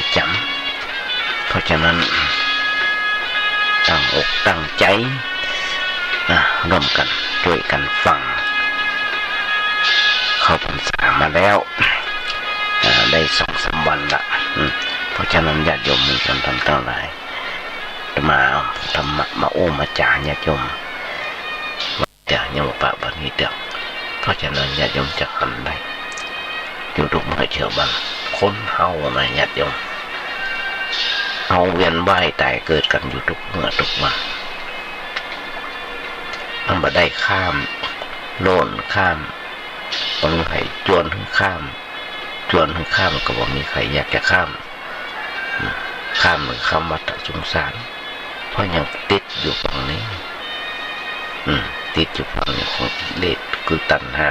ประจำเพราะฉะนั้นตั้งอกตั้งใจร่วมกันช่วยกันฟังเข้าพรรษามาแล้วได้2-3 วันละเพราะฉะนั้นญาติโยมมีกันทำตั้งหลายมาธรรมะมาโอ้มาจาญาติโยมจากยังปะบันนี้เดียวเพราะฉะนั้นญาติโยมจะหันได้อยู่ทุกเมื่อเชื่อบันคนเฮาในญาติโยมเอาเวียนว่ายตายเกิดกันอยู่ทุกเมื่อทุกวันมันบ่ได้ข้ามโน่นข้ามบางใครจวนถึงข้ามก็บอกมีใครอยากจะข้ามหรือข้ามวัฏสงสารเพราะยังติดอยู่ฝั่งนี้ติดอยู่ฝั่งนี้ของกิเลสคือตัณหา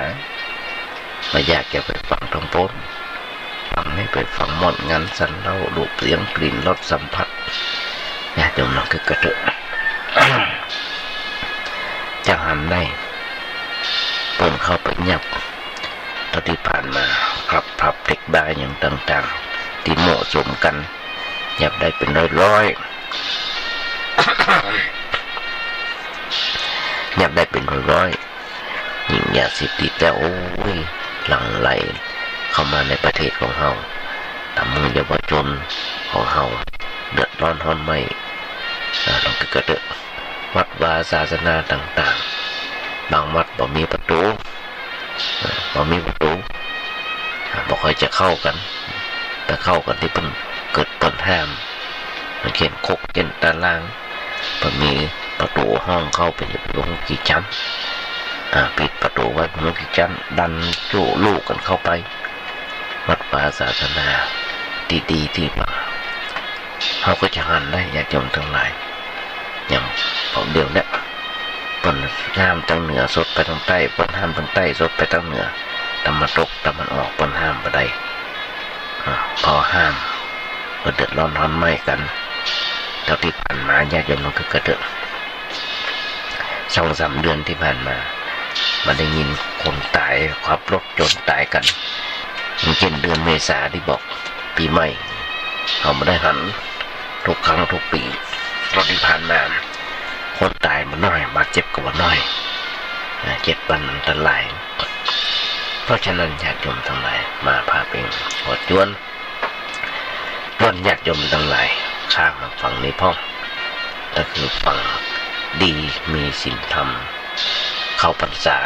ไม่อยากจะไปฝั่งทางพ้นฟังให้ไปฟังหมดงั้นสันเล่ารูปเสียงกลิ่นรสสัมผัสญาติโยมนั่นคือกระเถอะจะหันได้เปิดเข้าไปยับตอนที่ผ่านมาครับพับเด็กได้อย่างต่างๆที่เหมาะสมกันยับได้เป็นร้อยยับได้เป็นร้อยยิ่งยาเสพติดแล้วโอ้ยหลั่งไหลเข้ามาในประเทศของเราทำให้เยาวชนของเราเดือดร้อนทนไม่ต้องกระเดาะวัดวาศาสนาต่างๆบางวัดบ่มีประตูบ่ค่อยจะเข้ากันแต่เข้ากันที่เป็นเกิดปัญหามันเขียนคุกเขียนตารางมันมีประตูห้องเข้าไปอยู่ตรงกี่ชั้นปิดประตูไว้ตรงกี่ชั้นดันจู้ลูกกันเข้าไปวัดป่าศาสนาดีๆที่มาเขาก็จะหันได้ญาติโยมทั้งหลายอย่างผมเดียวเนี่ยปนห้ามทางเหนือสดไปทางใต้ปนห้ามทางใต้สดไปทางเหนือตะวันตกตะวันออกปนห้ามไปได้พอห้ามก็เดือดร้อนทนไม่กันเท่าที่ผ่านมาญาติโยมมันก็กระเดือก2-3 เดือนที่ผ่านมามันได้ยินคนตายขับรถจนตายกันอย่างเช่นเดือนเมษาที่บอกปีใหม่เขาไม่ได้หันทุกครั้งทุกปีตอนที่ผ่านมาคนตายมันน้อยบาดเจ็บก็ว่าน้อย7 วันอันตรายเพราะฉะนั้นญาติโยมทั้งหลายมาพาเป็นขอจวนญาติโยมทั้งหลายข้ามมาฝั่งนี้พ่อก็คือฝั่งดีมีศีลธรรมเข้าพรรษา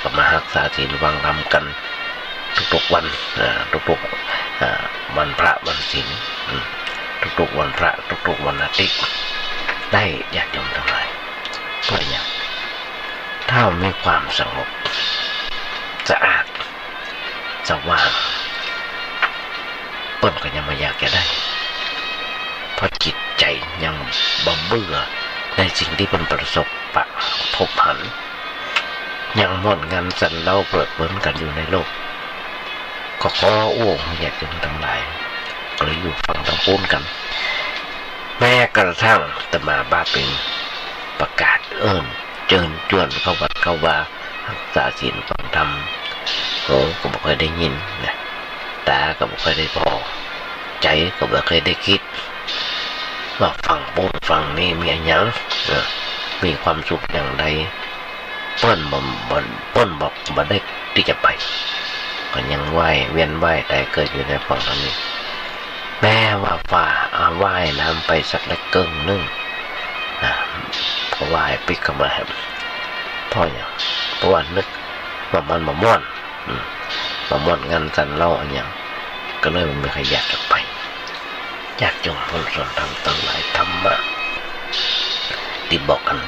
กับมารักษาศีลวังธรรมกันทุกๆวันทุกๆวันพระวันศีลทุกๆวันพระทุกๆวันอาทิตย์ได้ญาติโยมทั้งหลายเพื่ออย่างถ้ามีความสงบสะอาดสว่างเปิ้นก็ยังไม่อยากจะได้เพราะจิตใจยังบ่เบื่อในสิ่งที่เป็นประสบพบหันยังหมดงานสันเล่าเปิดเบิ้นกันอยู่ในโลกก็ขอโอ้อยากจะทั้งหลายก็เลยอยู่ฟังทางโน้นกันแม้กระทั่งตมาบ้าเป็นประกาศเจิญจวนเข้าวัดเข้าว่ารักษาศีลฟังธรรมหูก็บ่เคยได้ยินนะตาก็บ่เคยได้พอใจก็บ่เคยได้คิดว่าฟังโน้นฟังนี่มีอะไรอย่างมีความสุขอย่างใดเปิ้นบอกบ่ได้ที่จะไปก็ยังเวียนว่ายแต่เกิดอยู่ในฝั่งนี้แม้ว่าฝ่าว่ายน้ำไปสักเล็กเกินนึงพอว่ายปิกเข้ามาพ่ออย่างเพราะว่านึกว่ามันมาม่วนงานสันเล่าอันอย่างก็เลยมันไม่เคยอยากจะไปอยากจงพ้นส่วนทำตั้งหลายธรรมะที่บอกกัน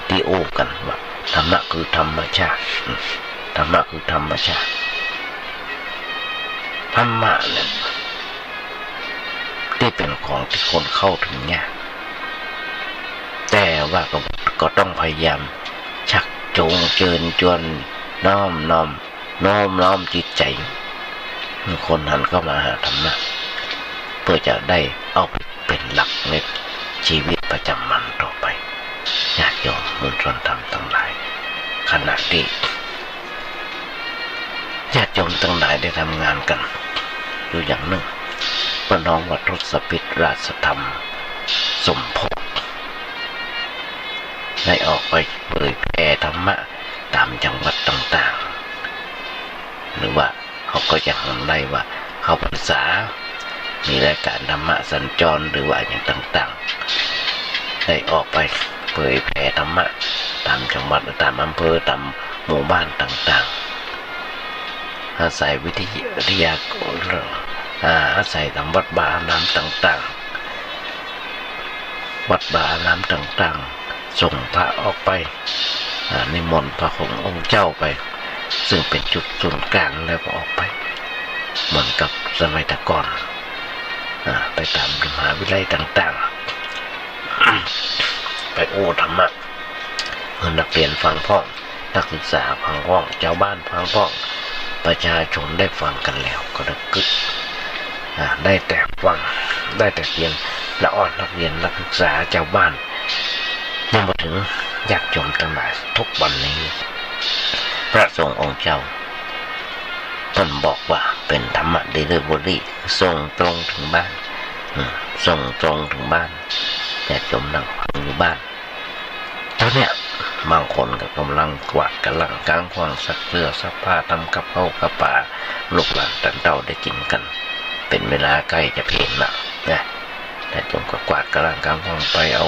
ที่โอ้กันว่าธรรมะคือธรรมชาติธรรมะคือธรรมชาติธรรมะเนี่ยที่เป็นของที่คนเข้าถึงยากแต่ว่าก็ต้องพยายามชักจูงเชิญชวนน้อมน้อมจิตใจคนหันเข้ามาหาธรรมะเพื่อจะได้เอาเป็นหลักในชีวิตประจำวันต่อไปญาติโยมมวลชนธรรมทั้งหลายขณะที่ญาติโยมทั้งหลายได้ทำงานกัน อยู่อย่างหนึ่งประน้องว่าทศพิธราชธรรมสมภพได้ออกไปเผยแผ่ธรรมะตามจังหวัดต่างๆหรือว่าเขาก็ยังได้ว่าเขาพรรษามีรายการธรรมะสัญจรหรือว่าอย่างต่างๆได้ออกไปเผยแผ่ธรรมะตามจังหวัดตามอำเภอตามหมู่บ้านต่างๆอาศัยวิทยากรอาศัยตามวัดบาอารามต่างๆวัดบาอารามต่างๆส่งพระออกไปนิมนต์พระขององค์เจ้าไปซึ่งเป็นจุดศูนย์กลางแล้วก็ออกไปเหมือนกับสมัยแต่ก่อนไปตามมหาวิทยาลัยต่างๆไปโอ้ธรรมะนักเรียนฟังพ้องนักศึกษาฟังพ้องชาวบ้านฟังพ้องประชาชนได้ฟังกันแล้วก็ได้กึศได้แต่ฟังได้แต่เรียนละอ่อนนักเรียนนักศึกษาชาวบ้านยังมาถึงญาติโยมทั้งหลายทุกวันนี้พระสงฆ์องค์เจ้าท่านบอกว่าเป็นธรรมะเดลิเวอรี่ส่งตรงถึงบ้านส่งตรงถึงบ้านญาติโยมนั่งฟังอยู่บ้านเท่านี้บางคนก็กำลังกวาดกำลังกางขวางซักเสื้อซักผ้าทำกับข้าวกับปลาลูกหลานตันเต่าได้กินกันเป็นเวลาใกล้จะเพลนละนะแต่โยมก็กวาดกำลังกางขวางไปเอา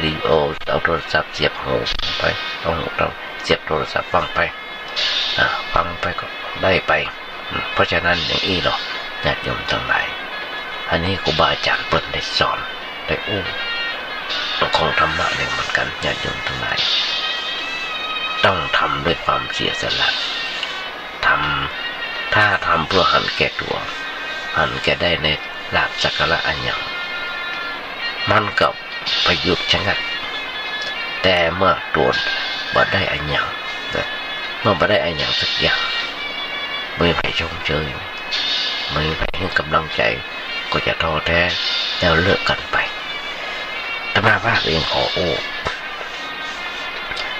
วิดีโอเอาโทรศัพท์เสียบหูไปเอาหูเราเสียบโทรศัพท์ฟังไปฟังไปก็ได้ไปเพราะฉะนั้นอย่างนี้หรอญาติโยมทั้งหลายอันนี้ครูบาอาจารย์เปิดได้สอนได้ของธรรมะเนี่ยเหมือนกันญาติโยมทั้งหลายต้องทำด้วยความเสียสละถ้าทำเพื่อหันแก่ตัวหันแก่ได้ในลาภสักการะอันยังมันกับประยุทธ์ชะงักแต่เมื่อตรวจบ่ได้อันยังเมื่อบ่ได้อันยังสักอย่างไม่ไปชมเชยไม่ไปให้กำลังใจก็จะท้อแท้แล้วเลิกกันไปแต่มาว่าเองขอ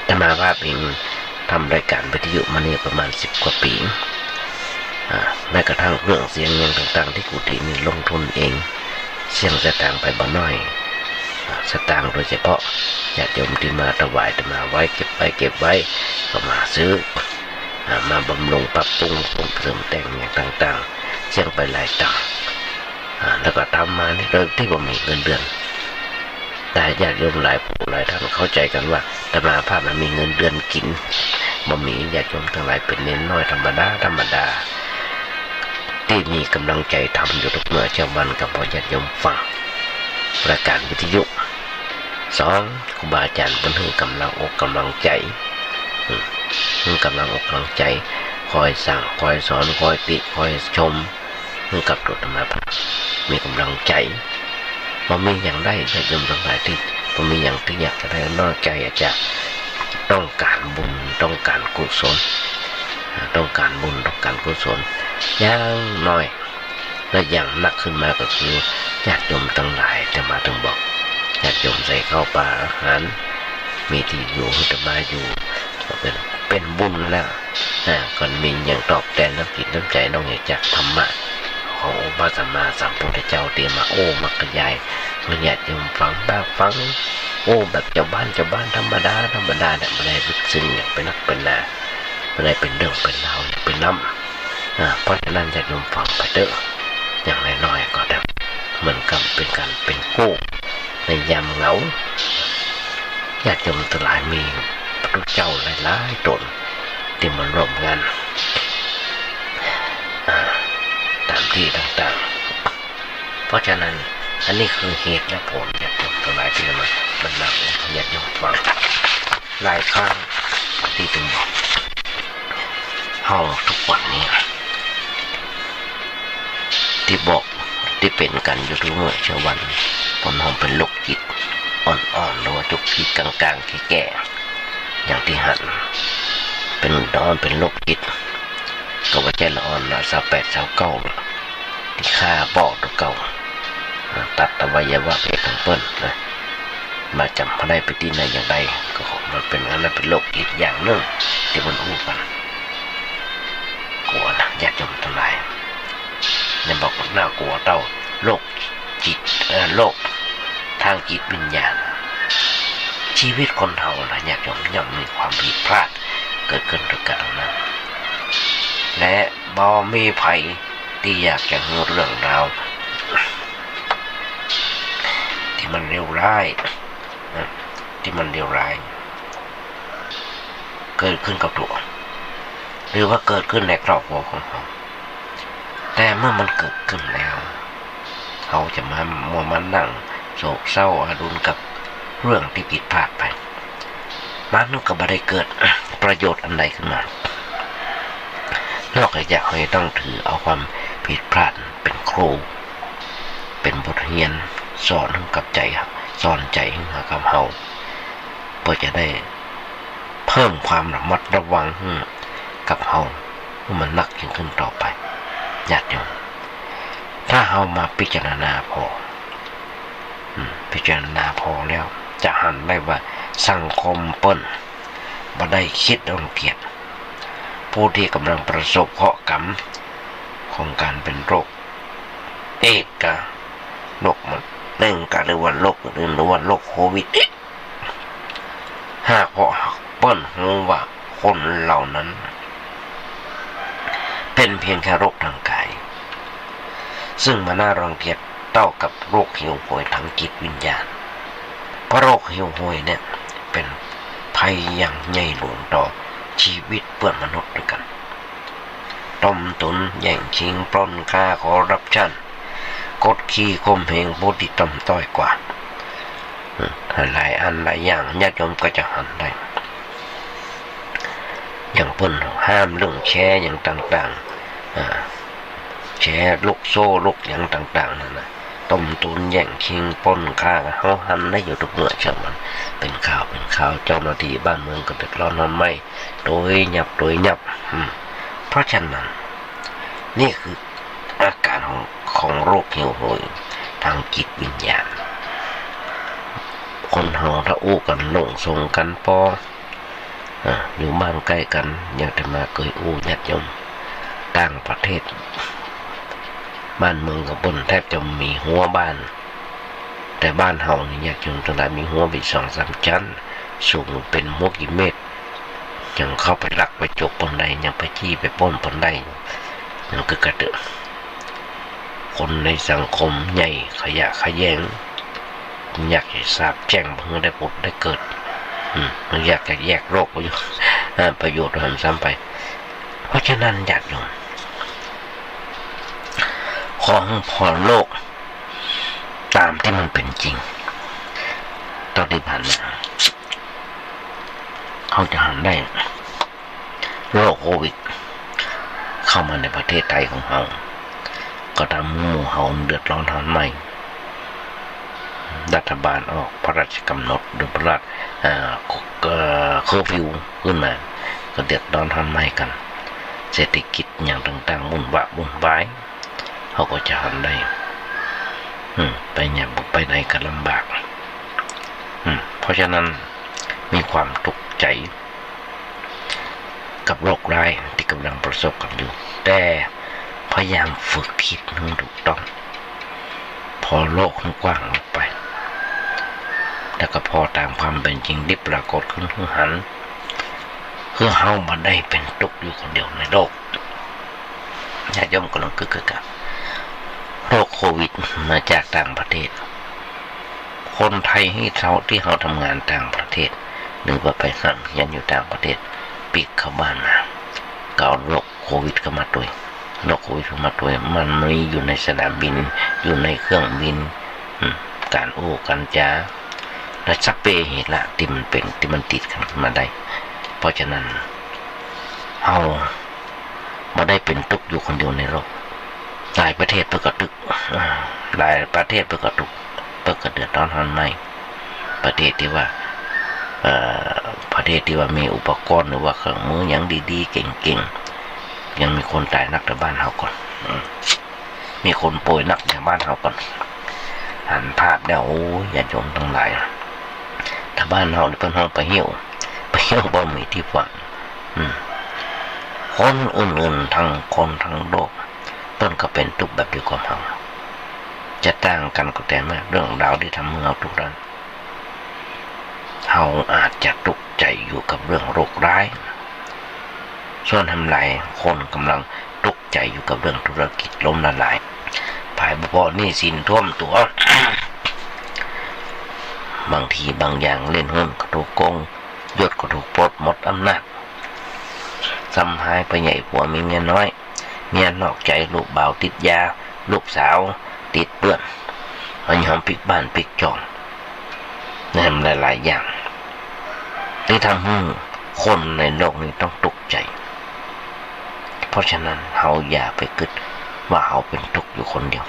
แต่มาว่าเองทำรายการวิทยุมาเนี่ยประมาณ10 กว่าปีแม้กระทั่งเรื่องเสียงเงินต่างๆที่กุฏินี่ลงทุนเองเสียงสตางค์ไปบ่น้อยสตางค์โดยเฉพาะญาติโยมที่มาถวายแต่มาไว้เก็บไว้ก็มาซื้อมาบำรุงปรับปรุงเสริมแต่งอย่างต่างๆเสียงไปหลายตังค์แล้วก็ทำมานี่โดยที่บ่มีเงินเดือนแต่ญาติโยมหลายผู้หลายท่านเข้าใจกันว่าแต่มาภาพมันมีเงินเดือนกินบ่มีญาติโยมทั้งหลายเป็นเน้นน้อยธรรมดาที่มีกำลังใจทำอยู่ทุกเมื่อเช้าวันกับพอญาติโยมฟังรายการวิทยุ2ครูบาอาจารย์เพิ่นให้กำลังอกกำลังใจกำลังอกกำลังใจคอยสั่งคอยสอนคอยติคอยชมกับตัวธรรมะมีกำลังใจมันมีอย่างได้ญาติโยมทั้งหลายที่มันมีอย่างที่อยากจะได้นอกใจอาจจะต้องการบุญต้องการกุศลต้องการบุญต้องการกุศลอย่างน้อยและอย่างหนักขึ้นมาก็คือญาติโยมทั้งหลายจะมาถึงบอกญาติโยมใส่ข้าวปลาอาหารมีที่อยู่จะมาอยู่ก็เป็นบุญแล้วก่อนมีอย่างตอบแทนน้ำจิตน้ำใจน้องจากธรรมะขององค์พระสัมมาสัมพุทธเจ้าเตรียมมามักกะยายมันอยากจะฟังบ้างฟังแบบเจ้าบ้านธรรมดาเนี่ยไม่ได้ลึกซึ้งอย่างเป็นนักเป็นนาไม่ได้เป็นเรื่องเป็นราวอย่างเป็นน้ำเพราะฉะนั้นอยากจะฟังไปเด้ออย่างน้อยๆก็ได้เหมือนกับเป็นการเป็นกู้ในยามเหงาอยากจะมันตลายมีพระพุทธเจ้าหลายๆตนที่มาร่วมงานตามที่ต่างๆเพราะฉะนั้นอันนี้คือเหตุและผลอยากจะตลายที่มาบรรดาอยากจะฟังหลายครั้งที่ถึงบอกห้องทุกวันนี้ที่บอกที่เป็นกันอยู่ทุกเมื่อเช้าวันผมห้องเป็นโรคจิตอ่อนๆหรือว่าจุกจิตกลางๆที่แก่อย่างที่หันเป็นเป็นโรคจิตก็ว่าใจละอ่อนละ28 29ที่ฆ่าบอกตัวเก่าตัดอวัยวะเพศของเปิ้ลนะมาจำไม่ได้ไปที่ไหนอย่างใดก็มันเป็นอันนั้นเป็นโรคจิตอย่างหนึ่งที่มันอู้กันกลัวนะญาติโยมทั้งหลาย เนี่ยบอกน่ากลัวเต้าโรคจิตโรคทางจิตวิญญาณชีวิตคนเฮานะอยากย่อมมีความผิดพลาดเกิดขึ้นด้วยกันนะและบ่มีไผที่อยากจะเห็นเรื่องราวที่มันเลวร้ายเกิดขึ้นกับตัวหรือว่าเกิดขึ้นในครอบครัวของเราแต่เมื่อมันเกิดขึ้นแล้วเขาจะมานั่งโศกเศร้าอาดุลกับเรื่องที่ผิดพลาดไปมันก็ไม่ได้เกิดประโยชน์อันใดขึ้นมานอกจากให้ต้องถือเอาความผิดพลาดเป็นครูเป็นบทเรียนสอนกับใจสอนใจให้กับเฮาเพื่อจะได้เพิ่มความระมัดระวังกับเฮาให้มันหนักยิ่งขึ้นต่อไปญาติโยมถ้าเฮามาพิจารณาพอแล้วจะหันได้ว่าสังคมเปิ้นบ่ได้คิดรังเกียจผู้ที่กำลังประสบเคราะห์กรรมของการเป็นโรคเอดส์กับโรคมันหนึ่งก็เรียกว่าโรคอื่นหรือว่าโรคโควิดหากเพราะเปิ้นรู้ว่าคนเหล่านั้นเป็นเพียงแค่โรคทางกายซึ่งมันน่ารังเกียจเท่ากับโรคหิวโหยทางจิตวิญญาณเพราะโรคหิวโหยเนี่ยเป็นภัยอย่างใหญ่หลวงต่อชีวิตเพื่อนมนุษย์ด้วยกันต้มตุนแย่งชิงปล้นฆ่าคอร์รัปชันกดขี่ข่มเหงผู้ที่ต่ำต้อยกว่าหลายอันหลายอย่างญาติโยมก็จะหันได้อย่างเพิ่นห้ามเรื่องแชร์อย่างต่างๆแชร์ลูกโซ่ลูกอย่างต่างๆนั่นนะต้มตุนแย่งชิงปล้นฆ่าเฮาหันได้อยู่ทุกเมื่อเช่นมันเป็นข่าวเจ้าหน้าที่บ้านเมืองก็เดือดร้อนนอนไม่โดยหยับเพราะฉะนั้นนี่คืออาการของโรคหิวโหยทางจิตวิญญาณคนเฮาถ้าอู้กันหลงส่งกันปออยู่บ้านใกล้กันอย่างแต่มาเคยอู้ญาติโยมต่างประเทศบ้านเมืองกับบนแทบจะมีหัวบ้านแต่บ้านเฮานี่ญาติโยมทั้งหลายมีหัวเป็น2-3 ชั้นสูงเป็นหัวกี่เมตรยังเข้าไปลักไปจกปนใดยังไปจี้ไปปล้นปนใดยังคือกระเดอะคนในสังคมใหญ่ขยะขยงอยากจะทราบแจ้งเพื่อได้ผลได้เกิดมันอยากจะแยกโรคประโยชน์หันซ้ำไปเพราะฉะนั้นญาติโยมของพอโลกตามที่มันเป็นจริงตอนที่ผ่านมาเขาจะหันได้โรคโควิดเข้ามาในประเทศไทยของเราก็ทำหมู่เฮาเดือดร้อนทันใหม่รัฐบาลออกพระราชกำหนดหรือพระราชเคอร์ฟิวขึ้นมาก็เดือดร้อนทันใหม่กันเศรษฐกิจอย่างต่างๆวุ่นวายเขาก็จะหันได้ไปเนี่ยไปไหนก็ลำบากเพราะฉะนั้นมีความทุกข์ใจกับโรคร้ายที่กำลังประสบกันอยู่แต่พยายามฝึกคิดให้ถูกต้องพอโลกมันกว้างออกไปแล้วก็พอตามความเป็นจริงที่ปรากฏขึ้นหันคือเฮามาได้เป็นทุกข์อยู่คนเดียวในโลกญาติโยมกำลังกึกกับโรคโควิดมาจากต่างประเทศคนไทยให้ที่เขาทำงานต่างประเทศหรือว่าไปสั่งยันอยู่ต่างประเทศปิดเข้าบ้านมาก็เอาโรคโควิดเข้ามาด้วยโรคโควิดเข้ามาด้วยมันมีอยู่ในสนามบินอยู่ในเครื่องบินการอู้กันจาและสเปรย์เหตุละที่มันติดกันมาได้เพราะฉะนั้นเอามาได้เป็นทุกข์อยู่คนเดียวในโลกหลายประเทศเพื่อกระตุกหลายประเทศเพื่อกระตุกเพื่อกระเดือดร้อนทันไหมประเทศที่ว่ามีอุปกรณ์หรือว่าเครื่องมืออย่างดีๆเก่งๆยังมีคนตายนักในบ้านเราก่อนมีคนป่วยนักในบ้านเราก่อนหันภาพแล้วโอ้ยอย่าจมทั้งหลายถ้าบ้านเราเพิ่นห้องไปเหี่ยวบ่มีที่ฝังคนอื่นๆทั้งคนทั้งโลก เปิ้นก็เป็นทุกข์แบบเดียวกับเราจะต่างกันก็แต่เมื่อเรื่องราวที่ทำให้เราทุกข์นั้นเราอาจจะทุกข์ใจอยู่กับเรื่องโรคร้ายส่วนทำลายคนกำลังทุกข์ใจอยู่กับเรื่องธุรกิจล้มละลายภายบ่หนี้สินท่วมตัว บางทีบางอย่างเล่นหุ้นก็ถูกโกงยศก็ถูกปลดหมดอำนาจซ้ำหายไปใหญ่ผัวมีเมียน้อยเมียนอกใจลูกบ่าวติดยาลูกสาวติดเปื้อนมันยอมปิกบ้านปิกจองนั่นหลายๆอย่างที่ทำให้คนในโลกนี้ต้องตกใจเพราะฉะนั้นเราอย่าไปคิดว่าเราเป็นทุกข์อยู่คนเดียว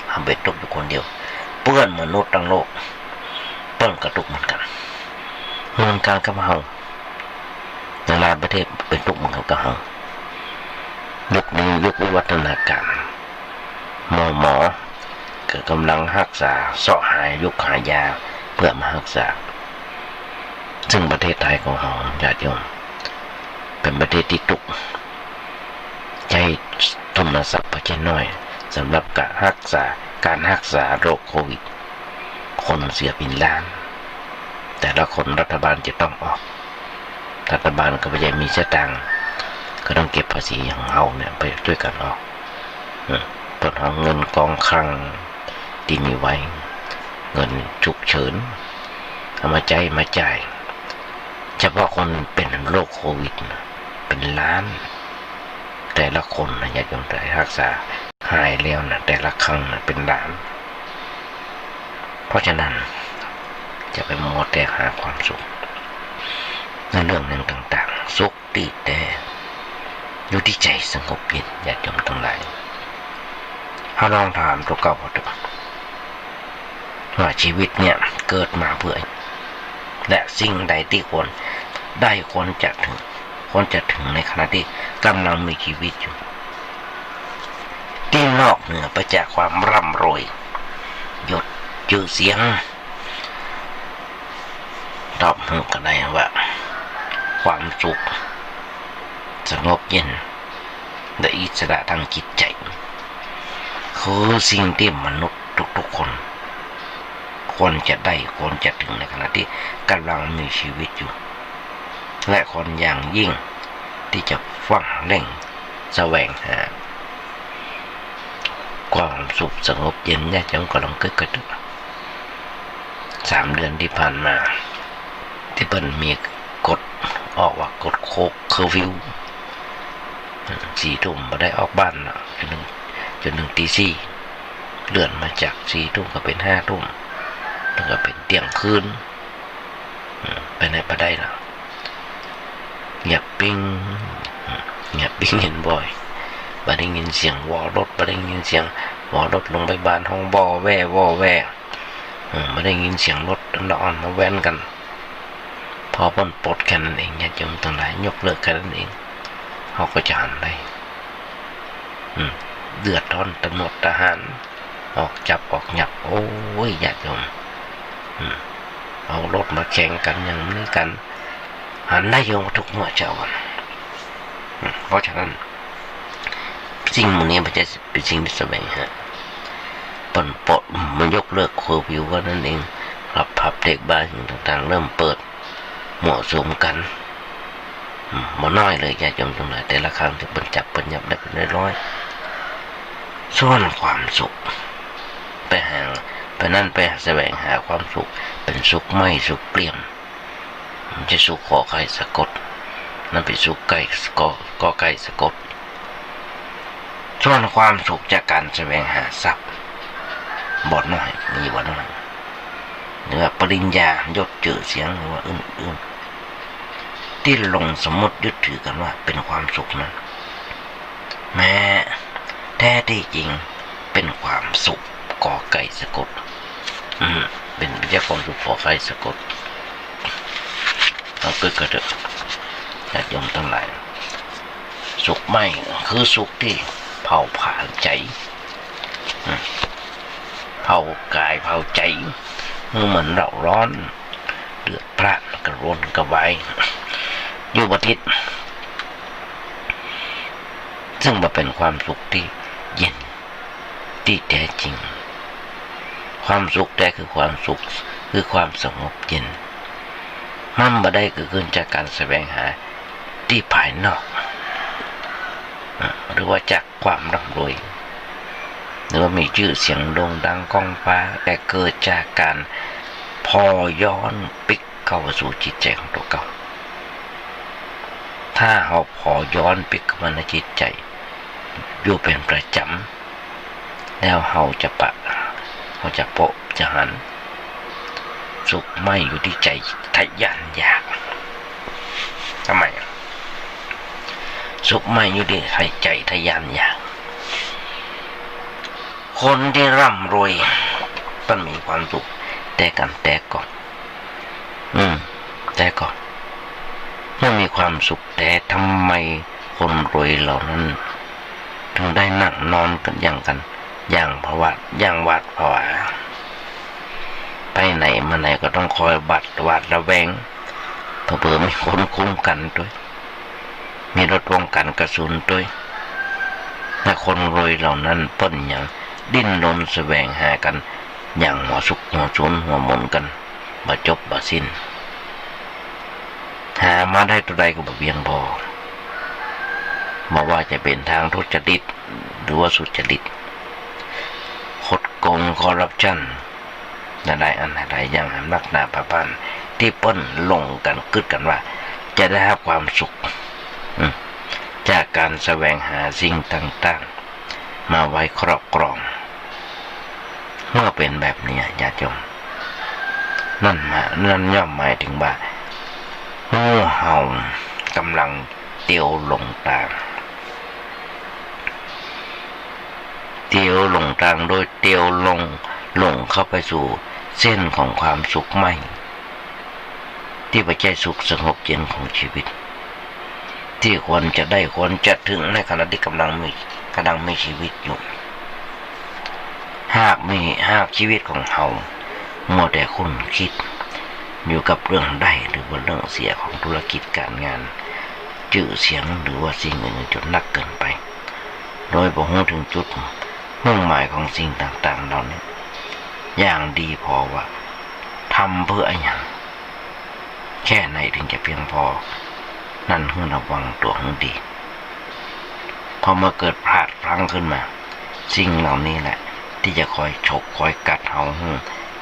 เราเป็นทุกข์อยู่คนเดียวเพื่อนมนุษย์ทั้งโลกเปิ้นกระทุกข์เหมือนกันกับเราในหลายประเทศเป็นทุกข์เหมือนกันกับเรายุคนี้ยุควิวัฒนาการหมอก็กำลังรักษาเสาะหายยุคหายาเพื่อมารักษาซึ่งประเทศไทยของเราญาติโยมเป็นประเทศที่ทุกข์ใช้ทุนทรัพย์ไปน้อยสำหรับการรักษาโรคโควิดคนเสียเป็นล้านแต่ละคนรัฐบาลจะต้องออกรัฐบาลก็ไม่ใช่มีสตางค์ก็ต้องเก็บภาษีของเราเนี่ยไปด้วยกันออกเปิดเอาเงินกองคลังที่มีไว้เงินฉุกเฉินเอามาจ่ายเฉพาะคนเป็นโรคโควิดเป็นล้านแต่ละคนนะญาติโยมแต่รักษาหายแล้วนะแต่ละครั้งนะเป็นล้านเพราะฉะนั้นจะไปมัวแต่หาความสุขในเรื่องนั้นต่างๆสุขดีแต่อยู่ที่ใจสงบเย็นญาติโยมทั้งหลายถ้าลองถามตัวเก่าดูว่าชีวิตเนี่ยเกิดมาเพื่อและสิ่งใดที่ควรจะถึงในขณะที่กำลังมีชีวิตอยู่ที่นอกเหนือไปจากความร่ำรวยยศชื่อเสียงตอบมือกันได้ว่าความสุขสงบเย็นและอิสระทางจิตใจคือสิ่งที่มนุษย์ทุกๆคนควรจะได้ควรจะถึงในขณะที่กำลังมีชีวิตอยู่และคนอย่างยิ่งที่จะฟังเร่งแสวงหาความสุขสงบเย็นเนี่ยจังก็ลองเกิด3 เดือนที่ผ่านมาที่เปิ้นมีกฎออกว่ากฎโคกเคอร์ฟิว4 ทุ่มไม่ได้ออกบ้านนะจนถึงตี 4เลื่อนมาจาก4 ทุ่มก็เป็น5 ทุ่มแล้วก็เป็นเที่ยงคืนไปไหนไปได้ล่ะเงียบปิ้งเห็นบ่อยบ่ได้ยินเสียงวอรถบ่ได้ยินเสียงวอรถลงไปบ้านห้องบ่อแว่ไม่ได้ยินเสียงรถนอนมาแว้นกันพอพ้นปลดแค่นั้นเองญาติโยมทั้งหลายยกเลิกแค่นั้นเองเขาก็จะหันได้เดือดร้อนตำรวจทหารออกจับออกหยับโอ้ยญาติโยมเอารถมาแข่งกันอย่างนี้กันหันได้โยมทุกเมื่อเช้ากันเพราะฉะนั้นสิ่งมันนี้มันจะเป็นสิ่งที่แสวงหาปลดมันยกเลิกเคอร์ฟิวก็นั่นเองรับผับเด็กบ้านต่างๆเริ่มเปิดเหมาะสมกันมาน้อยเลยญาติโยมทั้งหลายแต่ละครั้งที่เปิ้นจับเปิ้นยับได้เป็นร้อยส่วนความสุขไปแสวงหาความสุขเป็นสุขไม่สุขเปลี่ยมมันจะสุขขอไข่สะกดนั่นเป็นสุขไก่กอไก่สะกดส่วนความสุขจากการแสวงหาทรัพย์บ่น้อยมีบ่น้อยหรือปริญญายศชื่อเสียงหรือว่าอื่นๆที่ลงสมมติยึดถือกันว่าเป็นความสุขนั้นแม้แท้ที่จริงเป็นความสุขกอไก่สะกดเป็นวิทยาความสุขกอไก่สะกดเราเกิดญาติโยมทั้งหลายสุขไม่คือสุขที่เผาผลาญใจเผากายเผาใจเหมือนเราร้อนเดือดพล่านกระวนกระวายอยู่ประทิศ ซึ่งมันเป็นความสุขที่เย็นที่แท้จริงความสุขแท้คือความสุขคือความสงบเย็นมันบ่ได้เกิดขึ้นจากการแสวงหาที่ภายนอกหรือว่าจากความร่ำรวยหรือว่ามีชื่อเสียงโด่งดังก้องฟ้าแต่เกิดจากการพอย้อนปิกเข้าสู่จิตใจของตัวเก่าถ้าเราพอย้อนปิกเข้ามาในจิตใจอยู่เป็นประจำแล้วเราจะโปะจะหันสุขไม่อยู่ที่ใจทะยานอยากทำไมสุขไม่อยู่ที่ใจทะยานอยากคนที่ร่ำรวยต้องมีความสุขแต่ก่อนแต่ก่อนไม่มีความสุขแต่ทำไมคนรวยเหล่านั้นถึงได้นั่งนอนกันอย่างผวาอย่างหวาดผวาไปไหนมาไหนก็ต้องคอยหวาดระแวงเผื่อมีคนคุ้มกันด้วยมีรถป้องกันกระสุนด้วยและคนรวยเหล่านั้นเปิ้นอย่างดิ้นรนแสวงหากันอย่างหัวสุกหัวชุนหัวหมุนกันบ่จบบ่สิ้นหามาได้ตัวใดก็บ่เพียงพอบอกว่าจะเป็นทางทุจริตหรือว่าสุจริตคดโกงคอร์รัปชันอะไรอย่างนักหนาประพันธ์ที่เปิ้นลงกันกึดกันว่าจะได้รับความสุขจากการแสวงหาสิ่งต่างๆมาไว้ครอบครองเมื่อเป็นแบบนี้ญาติโยมนั่นย่อมหมายถึงว่างูเห่ากำลังเตียวหลงทางโดยเตียวหลงเข้าไปสู่เส้นของความสุขใหม่ที่ไม่ใช่สุขสงบเย็นของชีวิตที่ควรจะได้ควรจะถึงในขณะที่กำลังมีชีวิตอยู่หากชีวิตของเรามัวแต่คุ้นคิดอยู่กับเรื่องได้หรือว่าเรื่องเสียของธุรกิจการงานชื่อเสียงหรือว่าสิ่งอื่นจนนักเกินไปโดยบ่ฮู้ถึงจุดมุ่งหมายของสิ่งต่างๆเหล่านี้อย่างดีพอว่าทำเพื่ออะไรอย่างแค่ไหนถึงจะเพียงพอนั่นคือระวังตัวให้ดีพอมาเกิดพลาดพลั้งขึ้นมาสิ่งเหล่านี้แหละที่จะคอยฉกคอยกัดเฮา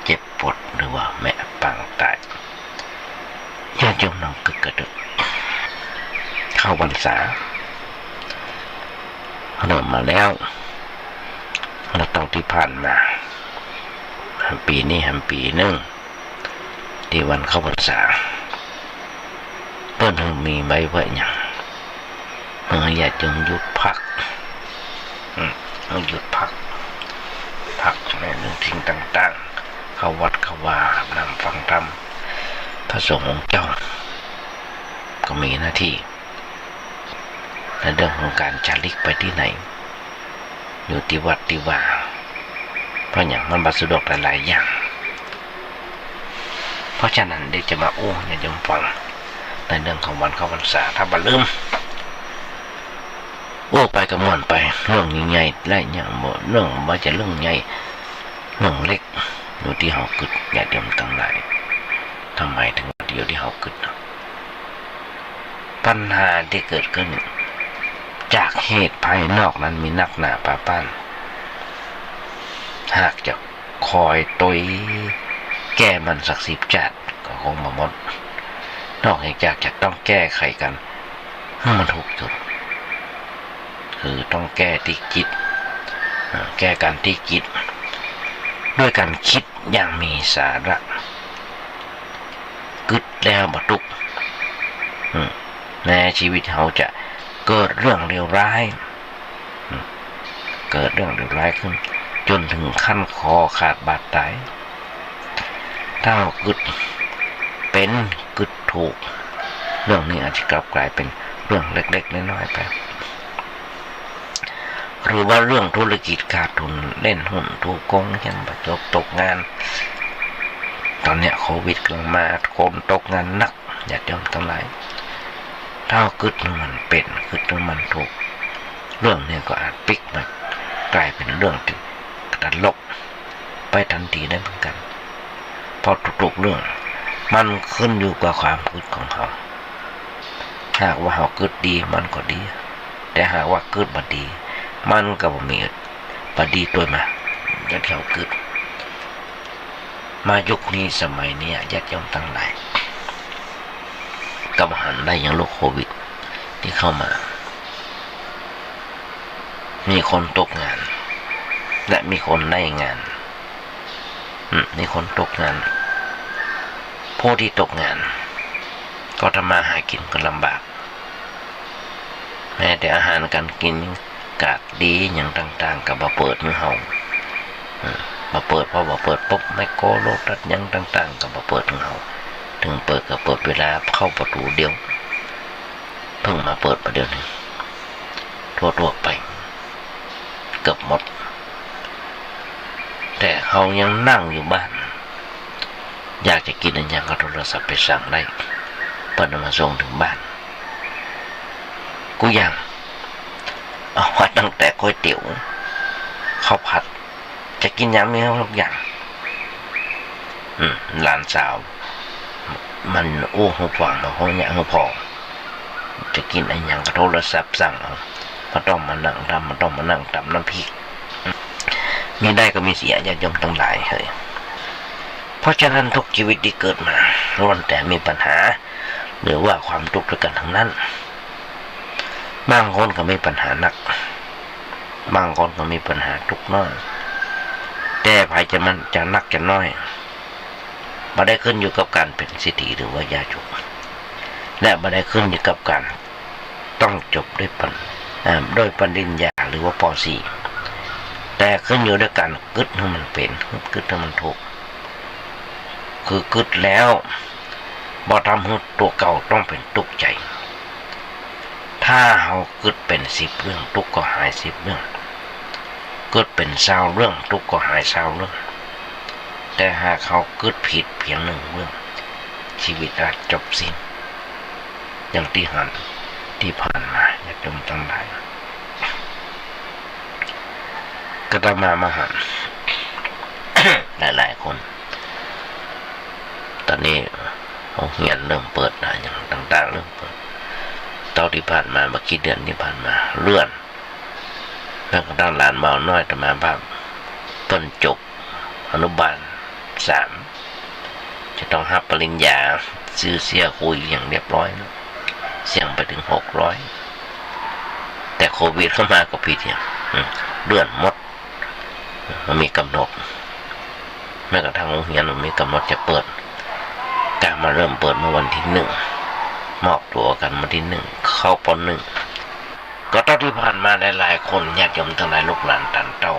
เจ็บปวดหรือว่าแม่ปางตายญาติโยมน้องกระดึกเข้าพรรษาเริ่มมาแล้วเราต้องที่ผ่านมาปีนี้ปีนึงที่วันเข้าพรรษาเพิ่นมีไว้ว่าอย่างอยากจะหยุดพักหยุดพักในเรื่องสิ่งต่างๆเข้าวัดเข้าวานำฟังธรรมพระสงฆ์องค์เจ้าก็มีหน้าที่ในเรื่องของการจาริกไปที่ไหนอยู่ที่วัดที่ว่าเพราะอย่างมันบัสะดวกหลายๆอย่างเพราะฉะนั้นได้จะมาอย่าจำฟังในเรื่องของวันเข้าพรรษาถ้าบ่ลืมไปกับม่วนไปเรื่องใหญ่ๆและอย่างบ่เรื่องว่าจะเรื่องใหญ่เรื่องเล็กอยู่ที่เฮาคิดอย่าเดิมตั้งหลายทำไมถึงเดียวที่เฮาคิดปัญหาที่เกิดขึ้นจากเหตุภายนอกนั้นมีนักหนาป่าป้านหากจะคอยตัวแก้มันสัก10 จัดก็คงมาหมดนอกจากจะต้องแก้ไขกันให้มันถูกจุดคือต้องแก้ที่จิตแก้การที่จิตด้วยการคิดอย่างมีสาระกึดแล้วบรรทุกในชีวิตเขาจะเกิดเรื่องเลวร้ายขึ้นจนถึงขั้นคอขาดบาดตายถ้าเรากึดเป็นกึดถูกเรื่องนี้อาจจะกลับกลายเป็นเรื่องเล็กๆน้อยๆไปหรือว่าเรื่องธุรกิจขาดทุนเล่นหุ้นถูกโกงยันประจบตกงานตอนเนี้ยโควิดกำลังมาคนตกงานหนักอย่าจมทั้งหลายถ้ากึดมันเป็นกึดมันถูก เรื่องนี้ก็อาจพลิกมากลายเป็นเรื่องที่ตลกไปทันทีได้เหมือนกันเพราะทุกๆเรื่องมันขึ้นอยู่กับความคิดของเขาหากว่าเขาคิดดีมันก็ดีแต่หากว่าคิดบ่ดีมันก็บ่มีบ่ดีตัวมาอย่างที่เขาคิดมายุคนี้สมัยนี้ญาติโยมทั้งหลายกับหันได้อย่างโรคโควิดที่เข้ามามีคนตกงานและมีคนได้งานมีคนตกงานผู้ที่ตกงานก็ทำมาหากินก็ลำบากแม้แต่อาหารการกินกาดดีอย่างต่างๆกับมาเปิดมือเฮามาเปิดพอมาเปิดปุ๊บไมโครโลตัดยังต่างๆกับมาเปิดมือเฮาถึงเปิดก็เปิดเวลาเข้าประตูเดียวเพิ่งมาเปิดประเดี๋ยวนึงทั่วๆไปเกือบหมดแต่เขายังนั่งอยู่บ้านอยากจะกินอะไรยังก็โทรศัพท์ไปสั่งได้เปิดมาส่งถึงบ้านกูยังเอาไว้ตั้งแต่ก๋วยเตี๋ยวข้าวผัดจะกินยังไม่ทุกอย่างหลานสาวมันอู้หูฟังมาห้องเนี่ยหูพอจะกินอะไรยังก็โทรศัพท์สั่งเอามันต้องมานั่งทำมันต้องมานั่งตำน้ำพริกมีได้ก็มีเสียญาติโยมทั้งหลายเฮ้ยเพราะฉะนั้นทุกชีวิตที่เกิดมาล้วนแต่มีปัญหาหรือว่าความทุกข์ด้วยกันทั้งนั้นบางคนก็มีปัญหาหนักบางคนก็มีปัญหาทุกข์น้อยแต่ภายมันจะหนักจะน้อยไม่ได้ขึ้นอยู่กับการเป็นเศรษฐีหรือว่ายาจกและไม่ได้ขึ้นอยู่กับการต้องจบด้วยปริญญาหรือว่าป .4 แต่ขึ้นอยู่ด้วยการกึศให้มันเป็นกึศให้มันถูกคือกึศแล้วบ่ทำให้ตัวเก่าต้องเป็นทุกข์ใจถ้าเขากึศเป็น10 เรื่องทุกข์ก็หาย10 เรื่องกึศเป็น20 เรื่องทุกข์ก็หาย20 เรื่องแต่หากเขากึศผิดเพียง1 เรื่องชีวิตอาจจบสิ้นอย่างที่ผ่านมาญาติโยมทั้งหลายก็ตามหัน หลายๆคนตอนนี้ห้องเรียนเริ่มเปิดนะอย่างต่างๆเริ่มเปิดตอนที่ผ่านมาเมื่อกี้เดือนที่ผ่านมาเลื่อนแม้กระทั่งหลานเบาน้อยแต่มาบ้างต้นจบอนุบาล 3จะต้องรับปริญญาซื้อเสียคุยอย่างเรียบร้อยนะเสี่ยงไปถึง600แต่โควิดเข้ามาก็ผิดอย่างเลื่อนหมดมันมีกำหนดแม้กระทั่งโรงเรียนมันมีกำหนดจะเปิดการมาเริ่มเปิดเมื่อวันที่1มอบตัวกันวันที่1เข้าป.1 ก็ตอนที่ผ่านมาหลายๆคนญาติโยมทั้งหลายลูกหลานตันเต้า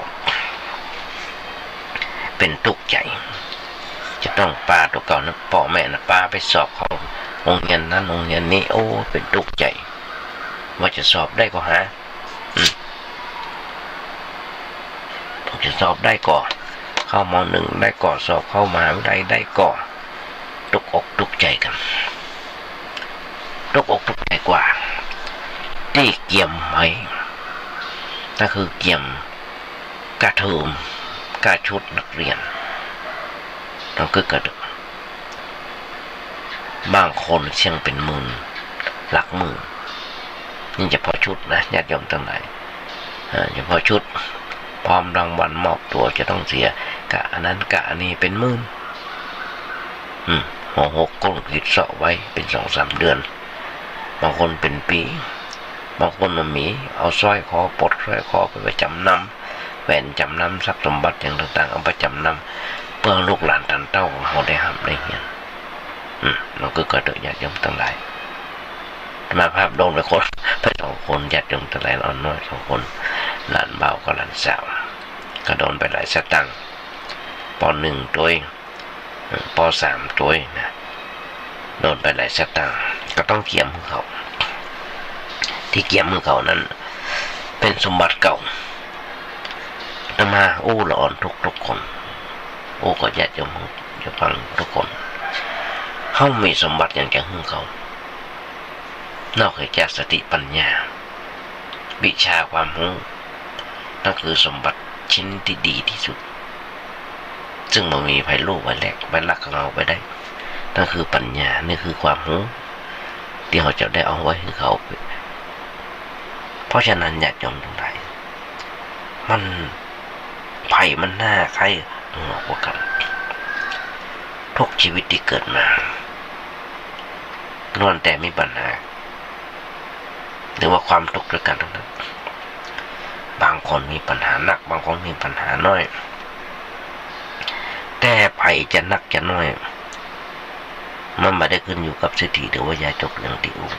เป็นทุกข์ใจจะต้องปาตัวเก่านะพ่อแม่นะปาไปสอบเข้าโรงเรียนนั้นโรงเรียนนี้โอ้เป็นทุกข์ใจว่าจะสอบได้ก็หาจะสอบได้ก่อเข้าม.1ได้ก่อสอบเข้ามหาวิทยาลัยได้ก่อทุกอกทุกใจกันทุกอกทุกใจกว่าที่เกี่ยมไหมนั่นคือเกี่ยมกระเทิมกระชุดนักเรียนนั่นคือกระดึกบางคนเชี่ยงเป็นหมื่นหลักหมื่นนี่เฉพาะชุดนะญาติโยมทั้งหลายเฉพาะชุดพร้อมรางวัลมอบตัวจะต้องเสียกะอันนั้นกะอันนี้เป็นหมื่นหัวหกก้นผิดเสาะไว้เป็น2-3 เดือนบางคนเป็นปีบางคนมีเอาสร้อยคอปลดสร้อยคอไปจำนำแหวนจำนำทรัพย์สมบัติอย่างต่างๆเอาไปจำนำเพื่อลูกหลานตันเต้าของเขาได้ห้ามได้เงี้ยเราก็เกิดญาติโยมทั้งหลายมาภาพโดนไปคนไป2 คนญาติโยมทั้งหลายอ่อนน้อย2 คนหลานเบากับหลานสาวก็โดนไปหลายสตังค์ป.1 ตัวป.3 ตัวนะโดนไปหลายสตังค์ก็ต้องเกี่ยมของเขาที่เกี่ยมของเขานั้นเป็นสมบัติเก่าแต่มาละอ่อนทุกคนก็ญาติโยมจะฟังทุกคนเขามีสมบัติอย่างแก่ของเขานอกจากสติปัญญา วิชาความรู้นั่นคือสมบัติชิ้นที่ดีที่สุดซึ่งมันมีไผ่ลูกไว้แหลกไว้ลักของเราไปได้นั่นคือปัญญานี่คือความรู้ที่เขาจะได้เอาไว้ให้เขาเพราะฉะนั้นญาติโยมทั้งหลายมันไผ่มันหน้าใครหัวกว่ากันทุกชีวิตที่เกิดมาล้วนแต่มีปัญหาหรือว่าความทุกข์ด้วยกันทั้งนั้นบางคนมีปัญหาหนักบางคนมีปัญหาน้อยแต่ไผ่จะหนักจะน้อยมันไม่ได้ขึ้นอยู่กับสถิหรือว่ายาจกเรื่องที่อุ้ม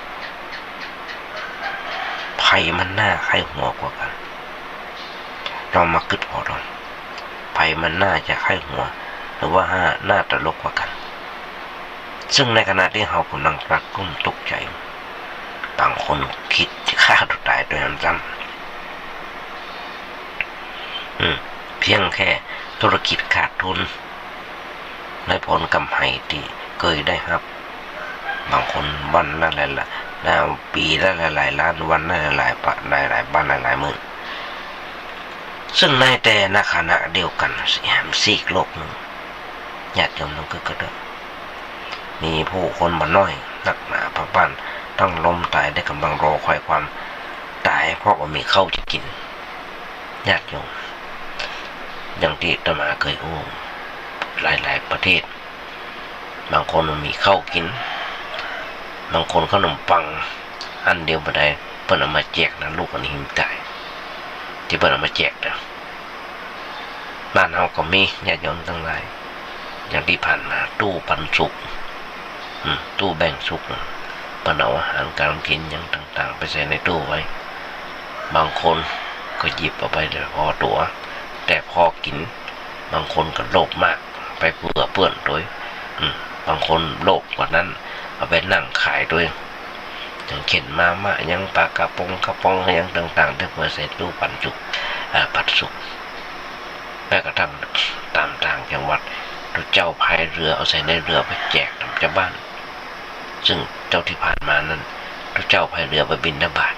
ไผ่มันหน้าใครหัวกว่ากันเรามาคิดพอเราไผ่มันน่าจะใครหัวหรือว่าหน้าตลกกว่ากันซึ่งในขณะที่เรากำลังรักกุ้มตกใจบางคนคิดจะฆ่าตัวตายโดยซ้ำเพียงแค่ธุรกิจขาดทุนในผลกำไรที่เคยได้ครับบางคนวันละหลายปีละหลายล้านวันละหลายบ้านหลายหมื่นซึ่งในแต่ในขณะเดียวกันซีกโลกหนึ่งญาติโยมต้องกระเดามีผู้คนมาน้อยนักหนาพระบ้านต้องล้มตายได้กำลังรอคอยความตายเพราะว่ามีข้าวจะกินญาติโยมอย่างที่อาตมาเคยอู้หลายประเทศบางคนมีข้าวกินบางคนขนมปังอันเดียวบ่ได้เพิ่นเอามาแจกนะลูกอันนี้หิมตายที่เพิ่นเอามาแจกนะบ้านเฮาก็มีญาติโยมทั้งหลายอย่างที่ผ่านมาตู้ปันสุกตู้แบ่งสุกเพิ่นเอาอาหารการกินอย่างต่างๆไปใส่ในตู้ไว้บางคนก็หยิบเอาไปเลยพอตัวแต่พอกินบางคนก็โลภมากไปเปื้อนด้วยบางคนโลภกว่านั้นเอาไปนั่งขายด้วยอย่างเข็นมาม่ายังปลากระป๋องยังต่างๆที่เพื่อใส่ตู้ปันสุกปัดสุกแม้กระทั่งตามต่างจังหวัดเจ้าพายเรือเอาใส่ในเรือไปแจกทำเจ้าบ้านซึ่งเจ้าที่ผ่านมานั้นเจ้าพายเรือไปบิณฑบาต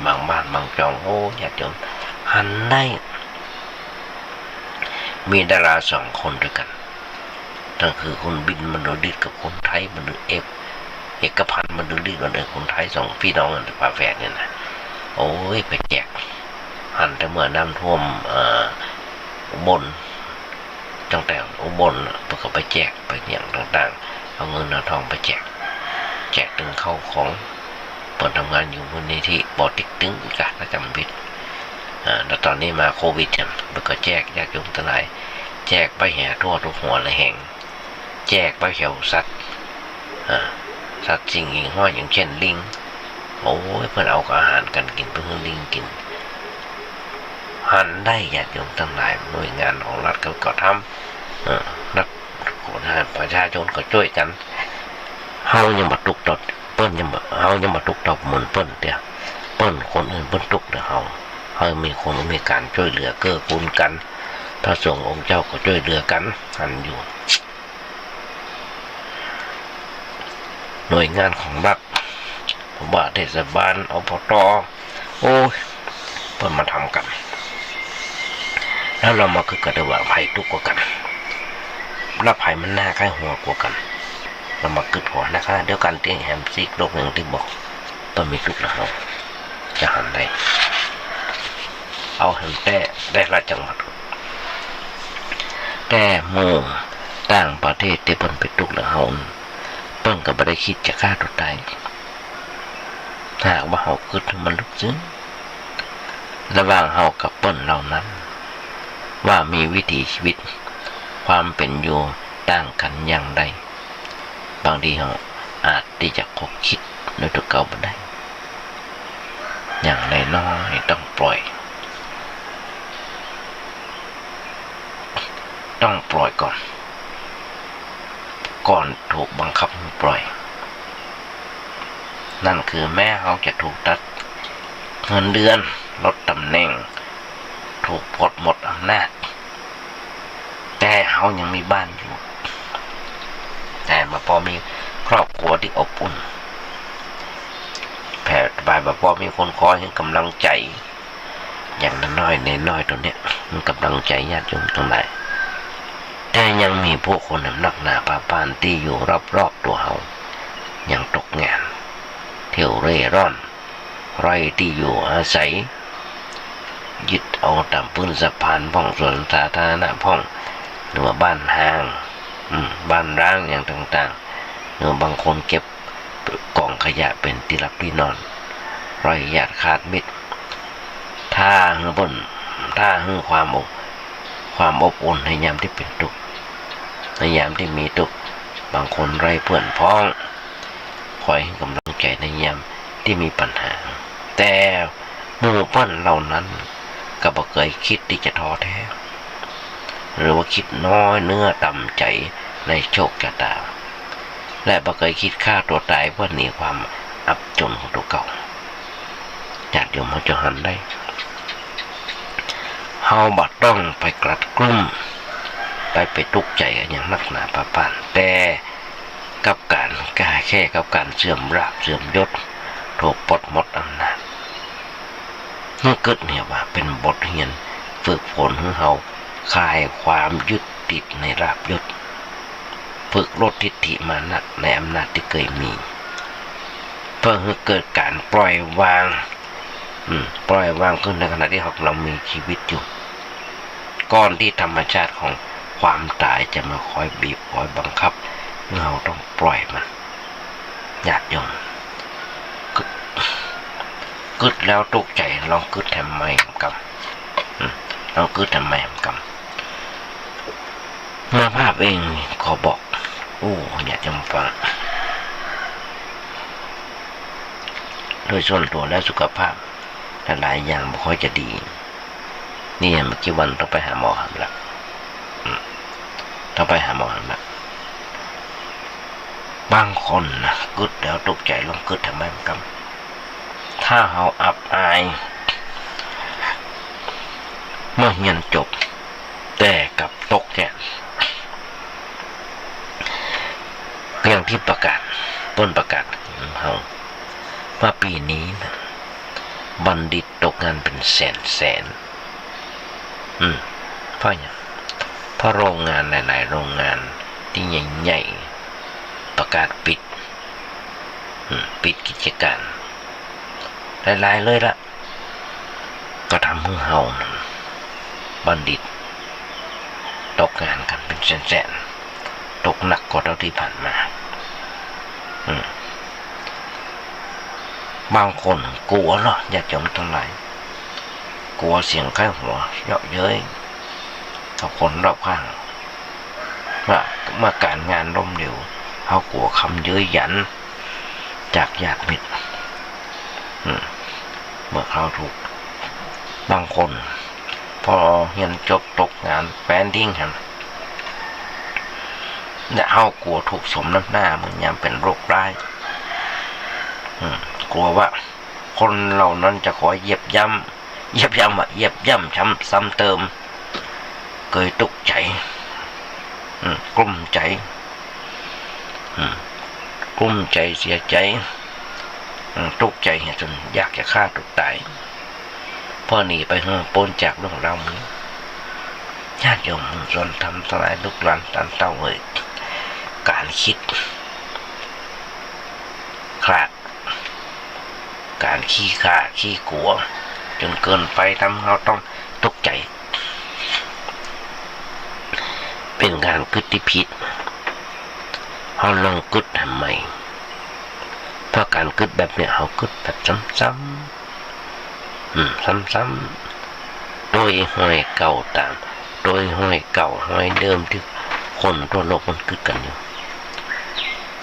บางบ้านบางจองโอ้ญาติโยมหันได้มีดารา2 คนด้วยกันนั่นคือคุณบินบรรลือฤทธิ์กับคนไทยบรรลือเอกพันธ์บรรลือฤทธิ์กับคนไทย2 พี่น้องกันฝาแฝดเนี่ยนะโอ้ยไปแจกหันแต่เมื่อน้ำท่วมอุบลตั้งแต่อุบลเพื่อไปแจกไปอย่างต่างๆเอาเงินเอาทองไปแจกถึงเข้าของเปิดทำงานอยู่บนนี้ที่บ่อติ๊กตึ้งกะประจำบิดแล้วตอนนี้มาโควิดกันเพื่อก็แจกญาติโยมทั้งหลายแจกไปแห่ทั่วทุกหัวละแห่งแจกไปเหี่ยวสัตว์สิ่งหิ่งห้อยอย่างเช่นลิงโอ้ยเพื่อนเอาอาหารกันกินเพื่อลิงกินหันได้ญาติโยมทั้งหลายหน่วยงานของรัฐก็ทำรัฐคนประชาชนก็ช่วยกันเฮายังมาตุกตดเปิ้นยังเฮายังมาตุกตบเหมือนเปิ้นเดียวเปิ้นคนอื่นเปิ้นตุกเดียวเฮามีคนมีการช่วยเหลือเกื้อกูลกันพระสงฆ์องค์เจ้าก็ช่วยเหลือกันหันอยู่หน่วยงานของรัฐว่าเทศบาลอบต.โอ้ยเปิ้นมาทำกันแล้วเรามาคือกระว่าไผ่ทุกข์กว่ากันแล้วไผ่มันหน้าใกล้หัวกว่ากันเรามาคิดหัวนะคะเดี๋ยวกันเตียงแฮมซีกโลกหนึ่งที่บอกต้องมีทุกข์นะเราจะหันได้เอาแฮมได้ละจังหวัดแต่หมู่ต่างประเทศที่เพิ่นไปทุกข์แล้วเฮาเพิ่นก็บ่ได้คิดจะฆ่าตัวตายถ้าว่าเฮาคิดมันลึกซึ้งระหว่างเฮากับเพิ่นเหล่านั้นว่ามีวิถีชีวิตความเป็นอยู่ต่างกันอย่างใดบางทีเราอาจที่จะคบคิดโดยตัวเก่าบ่ได้อย่างน้อยๆต้องปล่อยก่อนถูกบังคับให้ปล่อยนั่นคือแม้เขาจะถูกตัดเงินเดือนลดตำแหน่งถูกปลดหมดอำนาจแต่เขายังมีบ้านอยู่แต่มาพอมีครอบครัวที่อบอุ่น แผ่บายแบบว่ามีคนคอยให้กำลังใจอย่างน้อยในน้อยตัวเนี้ยมันกำลังใจญาติโยมตรงไหนแต่ยังมีพวกคนหนักหนาปาปานที่อยู่รอบๆตัวเขายังตกงานเที่ยวเร่ร่อนไร่ที่อยู่อาศัยยึดเอาตามพื้นสะพานพ่องสวนสาธารณะพ่องหรือว่าบ้านห้างบ้านร้างอย่างต่างๆหรือบางคนเก็บกองขยะเป็นที่รับที่นอนไร่ญาติขาดมิตรถ้าให้ความอบอุ่นในยามที่เป็นทุกข์ในยามที่มีทุกข์บางคนไร้เพื่อนพ้องคอยให้กำลังใจในยามที่มีปัญหาแต่หมู่เพื่อนเหล่านั้นก็บ่เคยคิดที่จะท้อแท้หรือว่าคิดน้อยเนื้อต่ำใจในโชคชะตาและบ่เคยคิดฆ่าตัวตายเพื่อหนีความอับจนของตัวเก่าญาติโยมเขาจะหันได้เฮาบ่ต้องไปกลัดกลุ้มไปทุกข์ใจอย่างนักหนาปะปานแต่กับการแค่กับการเสื่อมราบเสื่อมยศถูกปลดหมดอำนาจนี่เกิดเนี่ยว่าเป็นบทเรียนฝึกฝนให้เฮาคลายความยึดติดในราบยศฝึกลดทิฏฐิมานะในอำนาจที่เคยมีเพื่อให้เกิดการปล่อยวางขึ้นในขณะที่เรามีชีวิตอยู่ก่อนที่ธรรมชาติของความตายจะมาคอยบีบคอยบังคับเราต้องปล่อยมันญาติโยมกึดแล้วตกใจลองกึดทำไมกับลองกึดทำไมกับมาภาพเองขอบอกอยากจะฟังโดยส่วนตัวและสุขภาพหลายอย่างไม่ค่อยจะดีนี่เมื่อกี้วันต้องไปหาหมอแล้วต้องไปหาหมอแล้วบางคนนะกึดแล้วตกใจลองกึดทำไมกับถ้าเราอับอายเมื่อเรียนจบแต่กับตกแก่อย่างที่ประกาศต้นประกาศเราว่าปีนี้นะบัณฑิตตกงานเป็นแสนเพราะอย่างเพราะโรงงานหลายๆโรงงานที่ใหญ่ๆประกาศปิดกิจการหลายๆเลยละก็ทำให้เฮาบัณฑิตตกงานกันเป็นแสนตกหนักกว่าเท่าที่ผ่านมาบางคนกลัวเนาะอย่าจมทั้งหลายกลัวเสียงใกล้หัวเยาะเย้ยกับคนรอบข้างว่าเมื่อการงานล้มเหลวเขากลัวคำเย้ยหยันจากญาติมิตรเมื่อเขาถูกบางคนพอเรียนจบตกงานแฟนดิ้งครับและเขากลัวถูกสมน้ำหน้าเหมือนยามเป็นโรคร้ายกลัวว่าคนเหล่านั้นจะขอเหยียบย่ำซ้ำเติมเกิดตกใจกลุ้มใจเสียใจตกใจจนอยากจะฆ่าตัวตายพ่อหนีไปพ้นจากเรื่องราวนี้ญาติโยมจนทำสลายลุกลานตันเต้าเลยการคิดคลาดการขี้ข้าขี้กลัวจนเกินไปทำเราต้องตกใจเป็นการกึศที่ผิดเราลองกึศทำไมเพราะการกึศแบบเนี้ยเรากึศแบบซ้ำโดยห้อยเก่าตามโดยห้อยเก่าห้อยเดิมที่คนทั่วโลกมันกึศกันอยู่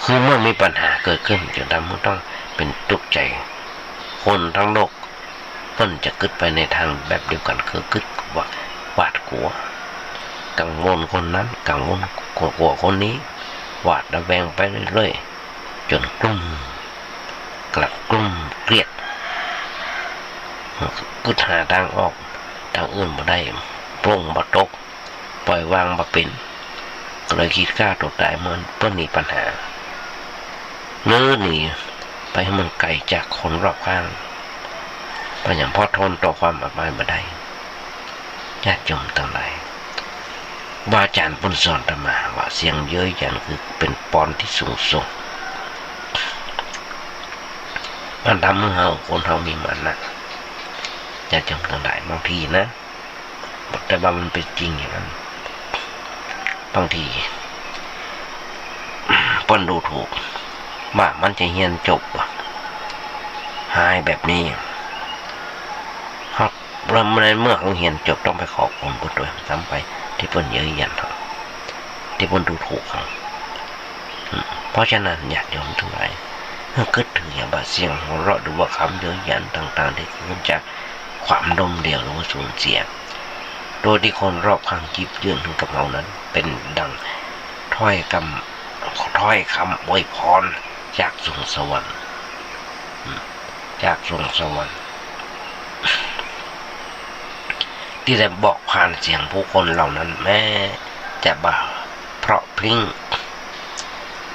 คือเมื่อมีปัญหาเกิดขึ้นจะทำให้ต้องเป็นตกใจคนทั้งโลกเพิ่นจะกึศไปในทางแบบเดียวกันคือกึศว่าหวาดกลัวกังวลคนนั้นกังวลกลัวคนนี้หวาดระแวงไปเรื่อยๆจนกลุ้มเครียดกึศหาทางออกทางอื่นบ่ได้ปรงบ่ตกปล่อยวางบ่เป็นก็เลยคิดฆ่าตัวตายเหมือนเพื่อหนีปัญหาหนี ไปให้มันไกลจากคนรอบข้างเพราะอย่างพ่อทนต่อความอับอายบ่ได้ญาติโยมทั้งหลายว่าอาจารย์ปุณสอนธรรมาว่าเสียงเย้ยยันคือเป็นปอนที่สูงส่งมันทำให้คนเรามีมันนะญาติโยมทั้งหลายบางทีนะแต่ว่ามันเป็นจริงอย่างนั้นบางทีเปิ้นดูถูกว่ามันจะเฮียนจบหายแบบนี้ครับเราในเมื่อเขาเฮียนจบต้องไปขอบคุณเพิ่นด้วยซ้ำไปที่เปิ้นเย้ยหยันเขาที่เปิ้นดูถูกเขาเพราะฉะนั้นญาติโยมทั้งหลายเมื่อคิดถึงอย่างว่าเสียงหัวเราะหรือว่าคำเย้ยหยันต่างๆที่เกิดจากความดมเดียวหรือว่าสูญเสียโดยที่คนรอบข้างยิบยื่นถึงกับเรานั้นเป็นดังถ้อยคำอวยพรจากสวงสวรรค์จากสวงสวรรค์ที่ได้บอกผ่านเสียงผู้คนเหล่านั้นแม้จะบ่าเพราะพริ้ง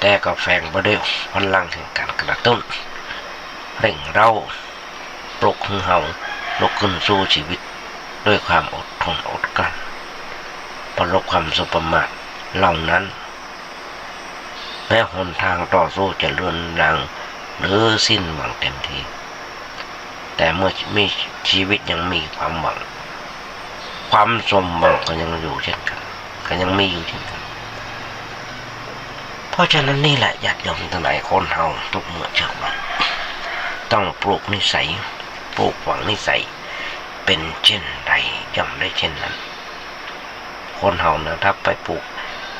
แต่ก็แฝงไปด้วยพลังแห่งการกระตุ้นเร่งเร้าปลุกให้เฮาลุกขึ้นสู้ชีวิตด้วยความอดทนอดกลั้นประลบความสุประมาทเหล่านั้นแม้หนทางต่อสู้จะเลือนลางหรือสิ้นหวังเต็มทีแต่เมื่อมีชีวิตยังมีความหวังความสมหวังก็ยังอยู่เช่นกันก็ยังมีอยู่เช่นกันเพราะฉะนั้นนี่แหละญาติโยมทั้งหลายคนเฮาทุกเมื่อเช้าวันต้องปลูกนิสัยปลูกฝังนิสัยเป็นเช่นใดย่อมได้เช่นนั้นคนเฮานะถ้าไปปลูก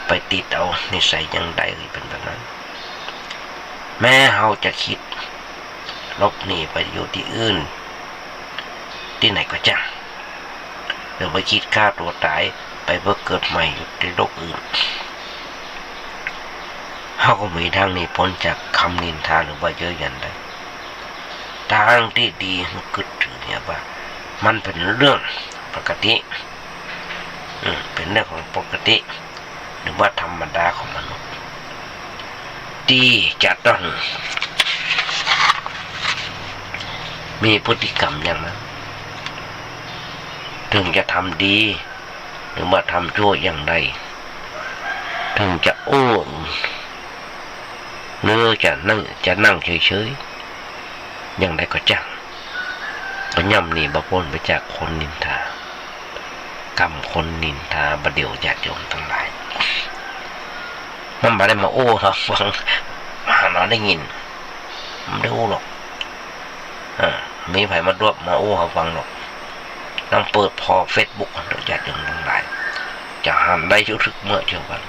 ไปติดเอานิสัยอย่างใดเป็นแบบนั้นแม้เฮาจะคิดลบหนีไปอยู่ที่อื่นที่ไหนก็จังหรือไปคิดฆ่าตัวตายไปเพื่อเกิดใหม่อยู่ในโลกอื่นเฮาก็มีทางหนีพ้นจากคำนินทาหรือว่าเย้ยหยันได้ทางที่ดีมันคิดถึงเนี่ยว่ามันเป็นเรื่องปกติเป็นเรื่องของปกติหรือว่าธรรมดาของมนุษย์ที่จะต้องมีพฤติกรรมอย่างนั้นถึงจะทำดีหรือว่าทำชั่วอย่างใดถึงจะโอ้เนื้อจะนั่งเฉยๆอย่างใดก็จังก็ย่ำหนีบ่พ้นไปจากคนนินทากรรมคนนินทาประเดี๋ยวญาติโยมทั้งหลายมันบ่ได้มาโอ้ครับฟังมาเราได้ยินมันได้โอ้หรอกมีไผมาดวบมาโอ้เขาฟังหรอกนั่งเปิดพอเฟซบุ๊กเดี๋ยวญาติโยมทั้งหลายจะหันได้ยุทึกเมื่อเช้าวัน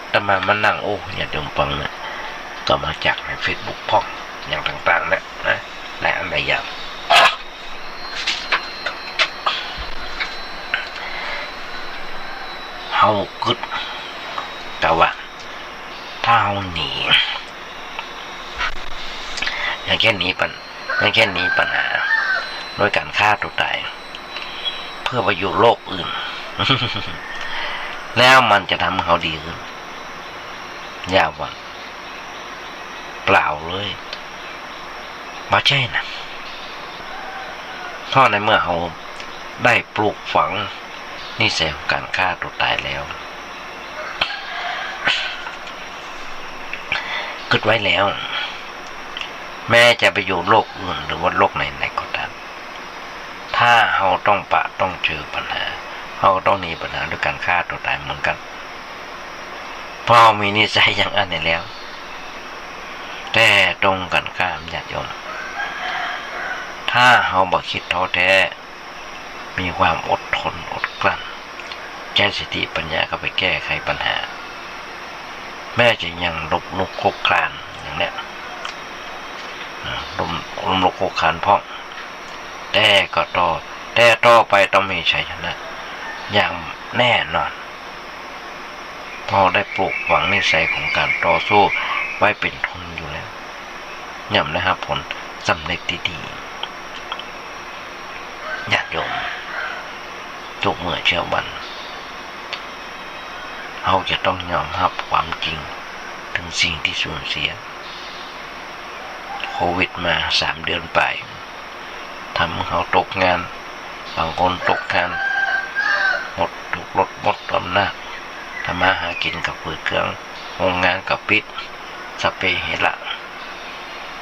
แต่มานั่งโอ้ญาติโยมฟังเนี่ยก็มาจากในเฟซบุ๊กพ่องอย่างต่างๆนะและอันใดอย่างเฮากึดแต่ว่าถ้าเฮาหนีอย่างเช่นนี้ปัญหาโดยการฆ่าตัวตายเพื่อไปอยู่โลกอื่น แล้วมันจะทำให้เขาดีขึ้นยากว่าเปล่าเลยไม่ใช่นะเพราะในเมื่อเขาได้ปลูกฝังนิสัยของการฆ่าตัวตายแล้วคิดไว้แล้วแม้จะไปอยู่โลกอื่นหรือว่าโลกไหนก็ตามถ้าเขาต้องเจอปัญหาเขาต้องหนีปัญหาด้วยการฆ่าตัวตายเหมือนกันเพราะมีนิสัยอย่างนั้นนี่แล้วแต่ตรงกันข้ามญาติโยมถ้าเขาบ่คิดท้อแท้มีความอดทนอดกลั้นใช้สติปัญญาเข้าไปแก้ไขปัญหาแม้จะยังลบลุกคลุกคลานอย่างเนี้ยลมลุกคลุกคลานพ่องแต่ต่อไปต้องมีชัยชนะอย่างแน่นอนพอได้ปลูกฝังนิสัยของการต่อสู้ไว้เป็นทุนอยู่แล้วย่ำนะครับผลสำเร็จดีๆญาติโยมทุกเมื่อเช้าวันเราจะต้องยอมรับความจริงถึงสิ่งที่สูญเสีย วิดมา3 เดือนไปทำเขาตกงานบางคนตกงานหมดถูกลดหมดอำนาจทำมาหากินกับปืนเครื่องโรงงานกับปิดสเปเฮละ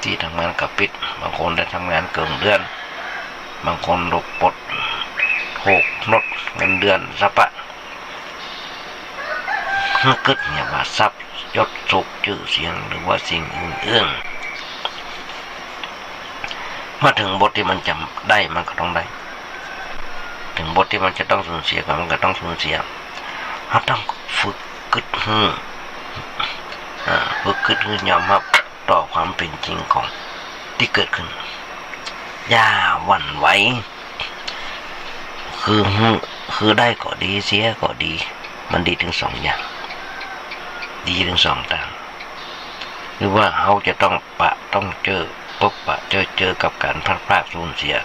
ที่ทำงานกับปิดบางคนได้ทำงานเกินเดือนบางคนลดปลดถูกลดเงินเดือนสะปะกึศเนี่ยว่าทรัพย์ยศสุขชื่อเสียงหรือว่าสิ่งอื่นๆมาถึงบทที่มันจำได้มันก็ต้องได้ถึงบทที่มันจะต้องสูญเสียก็มันก็ต้องสูญเสียเราต้องฝึกกึศฝึกกึศยอมรับต่อความเป็นจริงของที่เกิดขึ้นอย่าหวั่นไหวคือได้ก็ดีเสียก็ดีมันดีถึง2 อย่างดีถึง2 ทางหรือว่าเขาจะต้องเจอพบปะเจอกับการพลาดพลาดสูญเสีย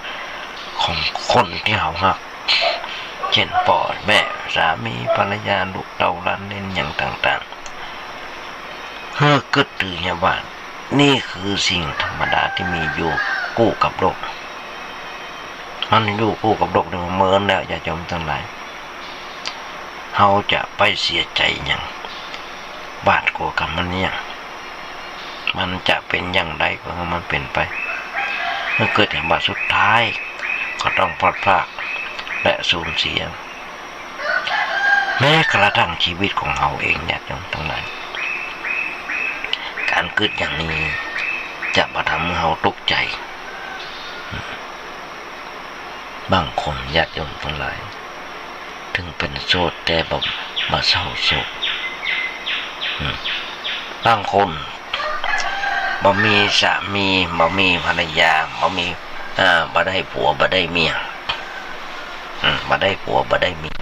ของคนที่เขารักเช่นพ่อแม่สามีภรรยาลูกเต้าหลานเล่นอย่างต่างๆกึศตือเนี่ยว่านี่คือสิ่งธรรมดาที่มีอยู่คู่กับโลกมันอยู่คู่กับโลกเนี่ยเมินแล้วอย่าจมทั้งหลายเขาจะไปเสียใจอย่างบาดกลัวกับมันเนี่ยมันจะเป็นอย่างไรก็ให้มันเป็นไปเมื่อเกิดเหตุบาดสุดท้ายก็ต้องพลาดพลาดและสูญเสียแม้กระทั่งชีวิตของเราเองเนี่ยทั้งหลายการเกิดอย่างนี้จะมาทำให้เราตกใจบางคนญาติโยมทั้งหลายถึงเป็นโสดแต่บ่มาเศร้าโศกบางคนบ่มีสามีบ่มีภรรยาบ่ได้ผัวบ่ได้เมียบ่ได้ผัวบ่ได้เมีย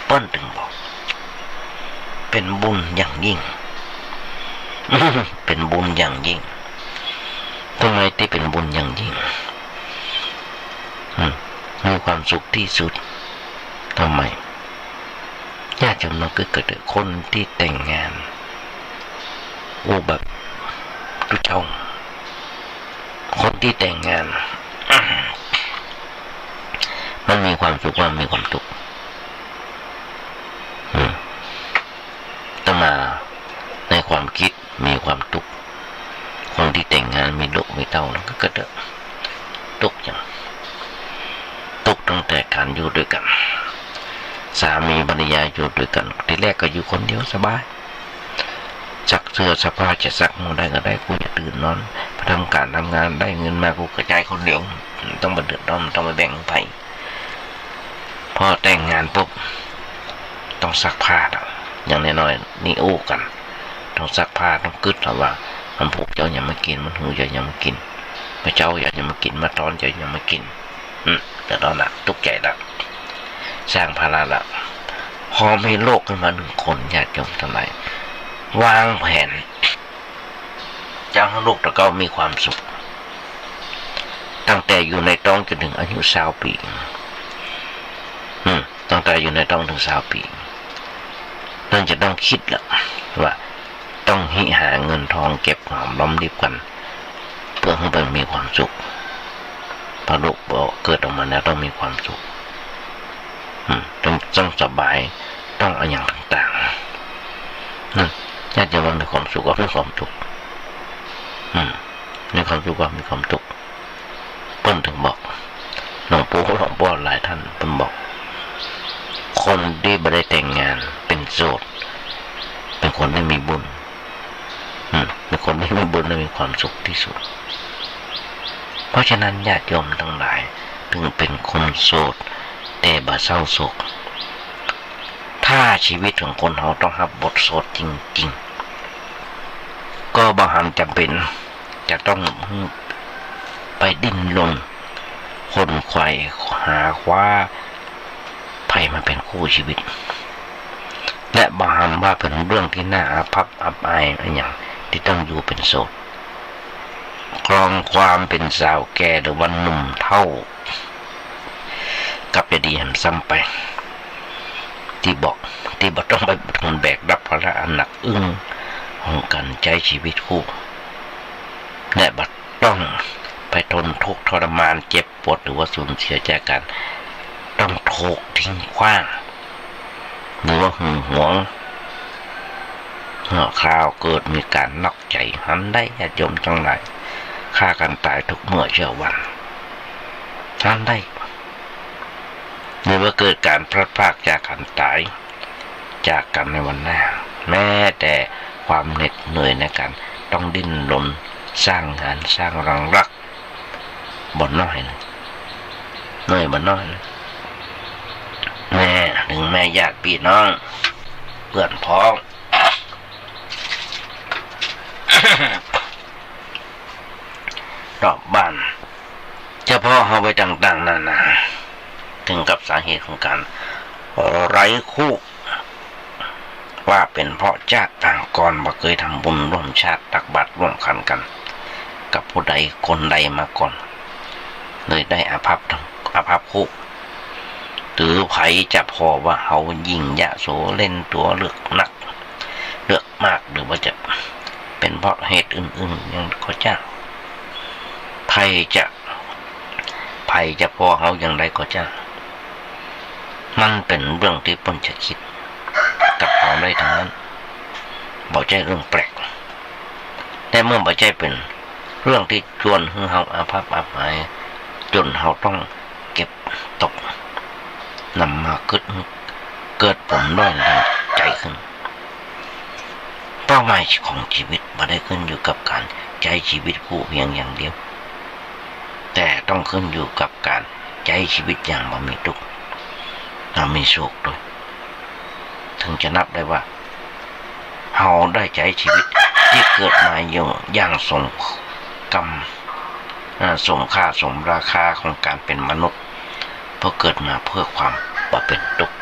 เปิ้นถึงบอกเป็นบุญอย่างยิ่งเป็นบุญอย่างยิ่งทำไมที่เป็นบุญอย่างยิ่งมีความสุขที่สุดทำไมญาติโยมเราเกิดคนที่แต่งงานแบบทุกเจ้าคนที่แต่งงานมันมีความสุขว่ามีความทุกข์ต้องมาในความคิดมีความทุกข์คนที่แต่งงานมีลูกมีเต้าแล้วก็เกิดทุกข์อย่างทุกข์ตั้งแต่การอยู่ด้วยกันสามีภรรยาอยู่ด้วยกันทีแรกก็อยู่คนเดียวสบายซักเสื้อซักผ้าจะซักมือได้ก็ได้กูจะตื่นนอนไปทำการทำงานได้เงินมากูกระจายคนเดียวต้องมาเดือดร้อนต้องมาแบ่งไปพอแต่งงานปุ๊บต้องซักผ้าอย่างน้อยๆนี่อู้กันต้องซักผ้าต้องกึศว่ามันผูกเจ้าอย่ามากินมันหูเจ้าอย่ามากินมาเจ้าอย่ามากินมาตอนเจ้าอย่ามากินแต่ตอนน่ะทุกข์ใจละสร้างภาระละพอมีโลกขึ้นมา1 คนญาติโยมทั้งหลายวางแผนจะให้ลูกตะเก้ามีความสุขตั้งแต่อยู่ในท้องจนถึงอายุ20 ปีตั้งแต่อยู่ในท้องถึง20 ปีนั่นจะต้องคิดละว่าต้องหาเงินทองเก็บหอมรอมริบกันเพื่อให้มันมีความสุขพอลูกเกิดออกมาแล้วต้องมีความสุขต้องสบายต้องเอาอย่างต่างๆญาติโยมมีความสุขก็มีความทุกข์มีความสุขก็มีความทุกข์เพิ่นถึงบอกหลวงปู่หลายท่านเพิ่นบอกคนที่ไม่ได้แต่งงานเป็นโสดเป็นคนที่มีบุญเป็นคนที่มีบุญและมีความสุขที่สุดเพราะฉะนั้นญาติโยมทั้งหลายถึงเป็นคนโสดแต่บ่เศร้าโศกถ้าชีวิตของคนเราต้องรับบทโสดจริงๆก็บ่หันจำเป็นจะต้องไปดิ้นรนคนไขว่หาคว้าไผ่มาเป็นคู่ชีวิตและบ่หันว่าเป็นเรื่องที่น่าอาภัพอับอายอะไรอย่างที่ต้องอยู่เป็นโสดครองความเป็นสาวแก่หรือวันหนุ่มเท่ากับจะดีหันซ้ำไปที่บอกต้องไปทนแบกรับภาระอันหนักอึ้งของการใช้ชีวิตคู่และบัด ต้องไปทนทุกข์ทรมานเจ็บปวดหรือว่าสูญเสียจากกันต้องถูกทิ้งขว้างหรือว่าหึงหวงเมื่อคราวเกิดมีการนอกใจหันได้ญาติโยมทั้งหลายฆ่ากันตายทุกเมื่อเช้าวันหันได้หรือว่าเกิดการพลัดพรากจากกันตายจากกันในวันหน้าแม้แต่ความเหน็ดเหนื่อยในการต้องดิ้นรนสร้างงานสร้างรังรักบ่น้อยเลยเหนื่อยบ่น้อยเลยแม่ถึงแม่ญาติพี่น้องเพื่อนพ้อง รอบบ้านเฉพาะเขาไปต่างๆนานาถึงกับสาเหตุของการไร้คู่ว่าเป็นเพราะชาติต่างก่อนบ่เคยทำบุญร่วมชาติตักบาตรร่วมขันกันกับผู้ใดคนใดมาก่อนเลยได้อาภัพคู่หรือไผจะพอว่าเขายิ่งยะโสเล่นตัวเลือกนักเลือกมากหรือว่าจะเป็นเพราะเหตุอื่นๆยังก็จ้าไผจะพอเขาอย่างไรก็จ้ามันเป็นเรื่องที่ปนจะคิดกับเขาได้ทั้งนั้นบอกใจเรื่องแปลกแต่เมื่อบอกใจเป็นเรื่องที่ชวนให้เขาอาภัพอับอายจนเขาต้องเก็บตกนำมาเกิดผมด้อยใจขึ้นเป้าหมายของชีวิตไม่ได้ขึ้นอยู่กับการใช้ชีวิตคู่เพียงอย่างเดียวแต่ต้องขึ้นอยู่กับการใช้ชีวิตอย่างบ่มีทุกข์มีโศกด้วยถึงจะนับได้ว่าเราได้ใช้ชีวิตที่เกิดมาอย่างสมกรรมสมค่าสมราคาของการเป็นมนุษย์เพราะเกิดมาเพื่อความบ่เป็นทุกข์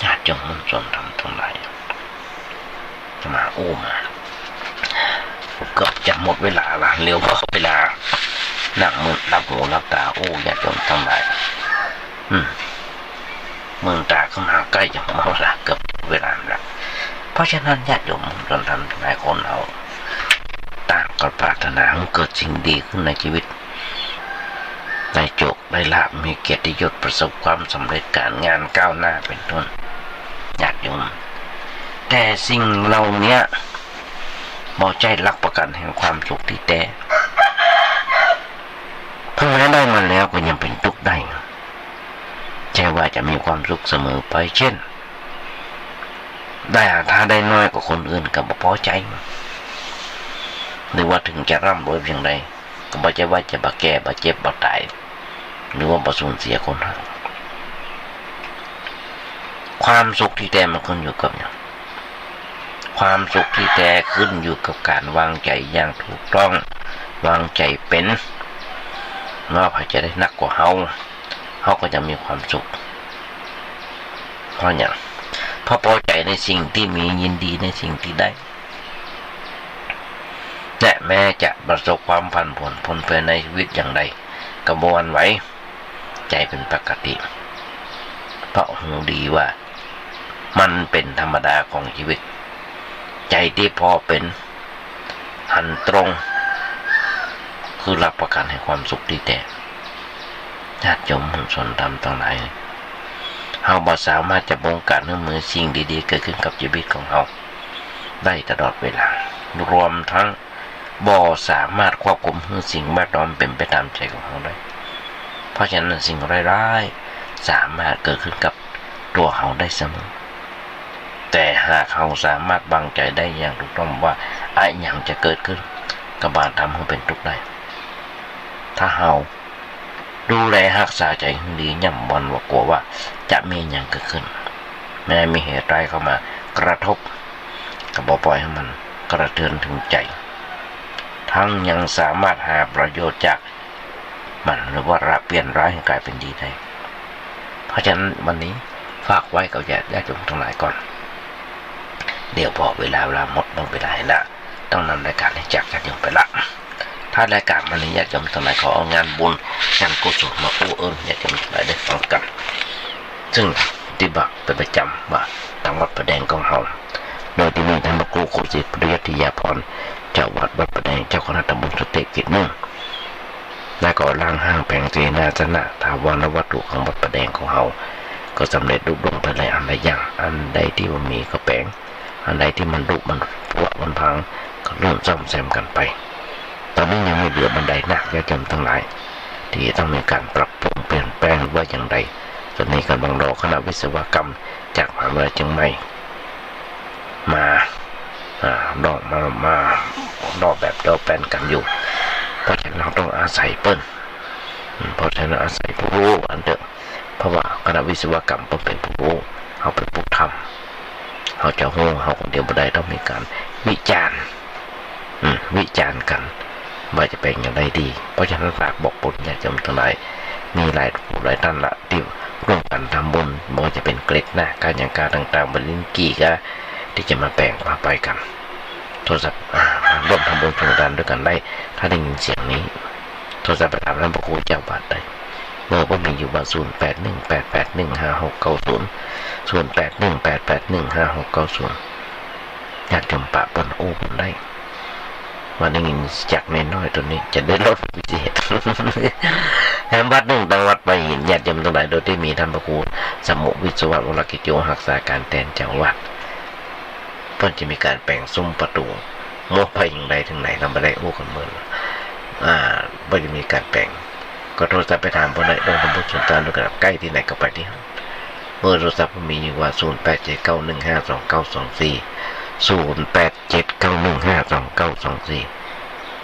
ญาติโยมมุ่งส่วนทำทั้งหลายจะมามาเกือบจะหมดเวลาละเร็วเพราะเวลานั่งมือรับหูรับตาญาติโยมทั้งหลายมือตาเข้ามาใกล้จะหมดละเกือบเวลาแล้วเพราะฉะนั้นญาติโยมจนทำหลายคนเอาต่างก็ปรารถนาให้เกิดสิ่งดีขึ้นในชีวิตได้โชคได้ลาภมีเกียรติยศประสบความสำเร็จการงานก้าวหน้าเป็นต้นญาติโยมแต่สิ่งเหล่านี้บ่ใจหลักประกันแห่งความสุขที่แท้เพิ่งได้มาแล้วก็ยังเป็นทุกข์ได้ใช่ว่าจะมีความสุขเสมอไปเช่นถ้าได้น้อยกว่าคนอื่นก็บ่พอใจหรือว่าถึงจะร่ำรวยเพียงใดก็บ่ใจว่าจะบ่แก่บ่เจ็บบ่ตายหรือว่าบ่สูญเสียคนรักความสุขที่แท้มันขึ้นอยู่กับความสุขที่แท้ขึ้นอยู่กับการวางใจอย่างถูกต้องวางใจเป็นว่าพอจะได้นักกว่าเขาก็จะมีความสุขเพราะอย่างพอใจในสิ่งที่มียินดีในสิ่งที่ได้และแม้จะประสบความผันผวนพ้นไปในชีวิตอย่างใดกระบวนไหวใจเป็นปกติเพราะหูดีว่ามันเป็นธรรมดาของชีวิตใจที่พอเป็นหันตรงคือรับประกันให้ความสุขที่แท้ญาติโยมส่วนธรรมทั้งหลายเฮาบ่สามารถจะบงการให้มือสิ่งดีๆเกิดขึ้นกับชีวิตของเฮาได้ตลอดเวลารวมทั้งบ่สามารถควบคุมให้สิ่งแวดล้อมเป็นไปตามใจของเฮาได้เพราะฉะนั้นสิ่งร้ายๆสามารถเกิดขึ้นกับตัวเฮาได้เสมอแต่หากเฮาสามารถบังใจได้อย่างถูกต้องว่าอะไรอย่างจะเกิดขึ้นก็บ่ทำให้เป็นทุกข์ได้ถ้าเฮาดูแลรักษาใจให้ดีย่ำวันว่ากลัวว่าจะมีอย่างเกิดขึ้นแม้มีเหตุร้ายเข้ามากระทบก็บ่ปล่อยให้มันกระเทือนถึงใจทั้งยังสามารถหาประโยชน์จากมันหรือว่าเปลี่ยนร้ายให้กลายเป็นดีได้เพราะฉะนั้นวันนี้ฝากไว้กับญาติโยมทั้งหลายก่อนเดี๋ยวพอเวลาหมดเวลาแล้วต้องนำรายการให้จากญาติโยมไปละถ้ารายการวันนี้ญาติโยมทั้งหลายขอเอางานบุญงานกุศลมาญาติโยมทั้งหลายได้ฟังกันซึ่งที่บักเป็นประจำว่าทางวัดประแดงของเฮาโดยที่มีท่านพระครูโคสิทธิ์ปริยัติยาพร เจ้าวัดประแดงเจ้าคณะตำบลสเตกิจ1และก่อร่างห้างแผงเจนาสนะถาวรวัตถุของวัดประแดงของเฮาก็สำเร็จรูปลงไปเลยอันใดอย่างอันใดที่มันมีก็แปลงอันใดที่มันรุมันพวกมันพังก็เริ่มซ่อมแซมกันไปตอนนี้ยังไม่เหลือบันไดหนักญาติโยมทั้งหลายที่ต้องมีการปรับปรุงเปลี่ยนแปลงว่าอย่างไรตอนนี้กำลังรอคณะวิศวกรรมจากมหาวิทยาลัยเชียงใหม่มาดอกดอกแบบดอกแปลนกันอยู่เพราะฉะนั้นเราต้องอาศัยเปิ้ลเพราะฉะนั้นอาศัยผู้รู้อันเดิมเพราะว่าคณะวิศวกรรมเป็นผู้รู้เขาเป็นผู้ทำเขาจะโง่เขาคนเดียวไม่ได้ต้องมีการวิจารณ์กันว่าจะเป็นอย่างไรดีเพราะฉะนั้นฝากบอกบุญญาติโยมทั้งหลายมีหลายท่านละที่ร่วมกันทำบุญไม่ว่าจะเป็นเกล็ดหน้าการอย่างการต่างๆบนลิ้นกี่ก็ที่จะมาแบ่งมาไปกันโทรศัพท์ร่วมทำบุญสงกรานต์ด้วยกันได้ถ้าได้ยินเสียงนี้โทรศัพท์ไปถามท่านพระครูเจ้าบาทได้เมื่อผมมีอยู่ว่า0818815690 อยากจมปะปนโอ้ผมได้วันนี้จากน้อยตัวนี้จะได้ลดพิเศษแห่งวัด1ตังวัดไปหินญาติโยมทั้งหลายโดยที่มีท่านพระครูสมุวิศวะวรกิจโยหักษาการแทนเจ้าวัดเพื่อจะมีการแปลงซุ้มประตูโมกไปอย่างใดถึงไหนทำไปได้โอ้กันเมื่อเพื่อจะมีการแปลงก็โทรศัพท์ไปถามพวกนายองค์พระพุทธเจ้าด้วยกันใกล้ที่ไหนก็ไปที่เมื่อโทรศัพท์มีอยู่ว่า0879152924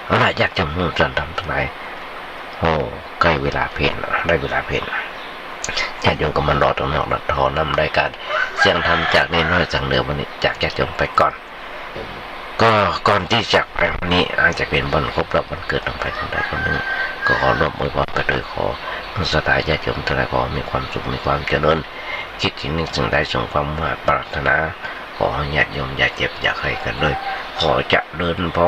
เอาล่ะอยากจะมุ่งจันทำทั้งหลายโอ้ใกล้เวลาเพลนได้เวลาเพลนญาติโยมก็มารอตรงนอกนัดทอนำรายการเสียงธรรมจากในน้อยจากเหนือวันนี้จากญาติโยมไปก่อนก็ก่อนที่จากไปวันนี้อาจจะเป็นวันครบรอบวันเกิดของใครคนใดคนหนึ่งก็ขอร่วมอวยพรไปโดยขอสถาญาติโยมทั้งหลายขอมีความสุขมีความเจริญคิดถึงหนึ่งสิ่งใดสมความมุ่งมั่นปรารถนาขอให้ญาติโยมอย่าเจ็บอย่าใครกันเลยขอเจริญพร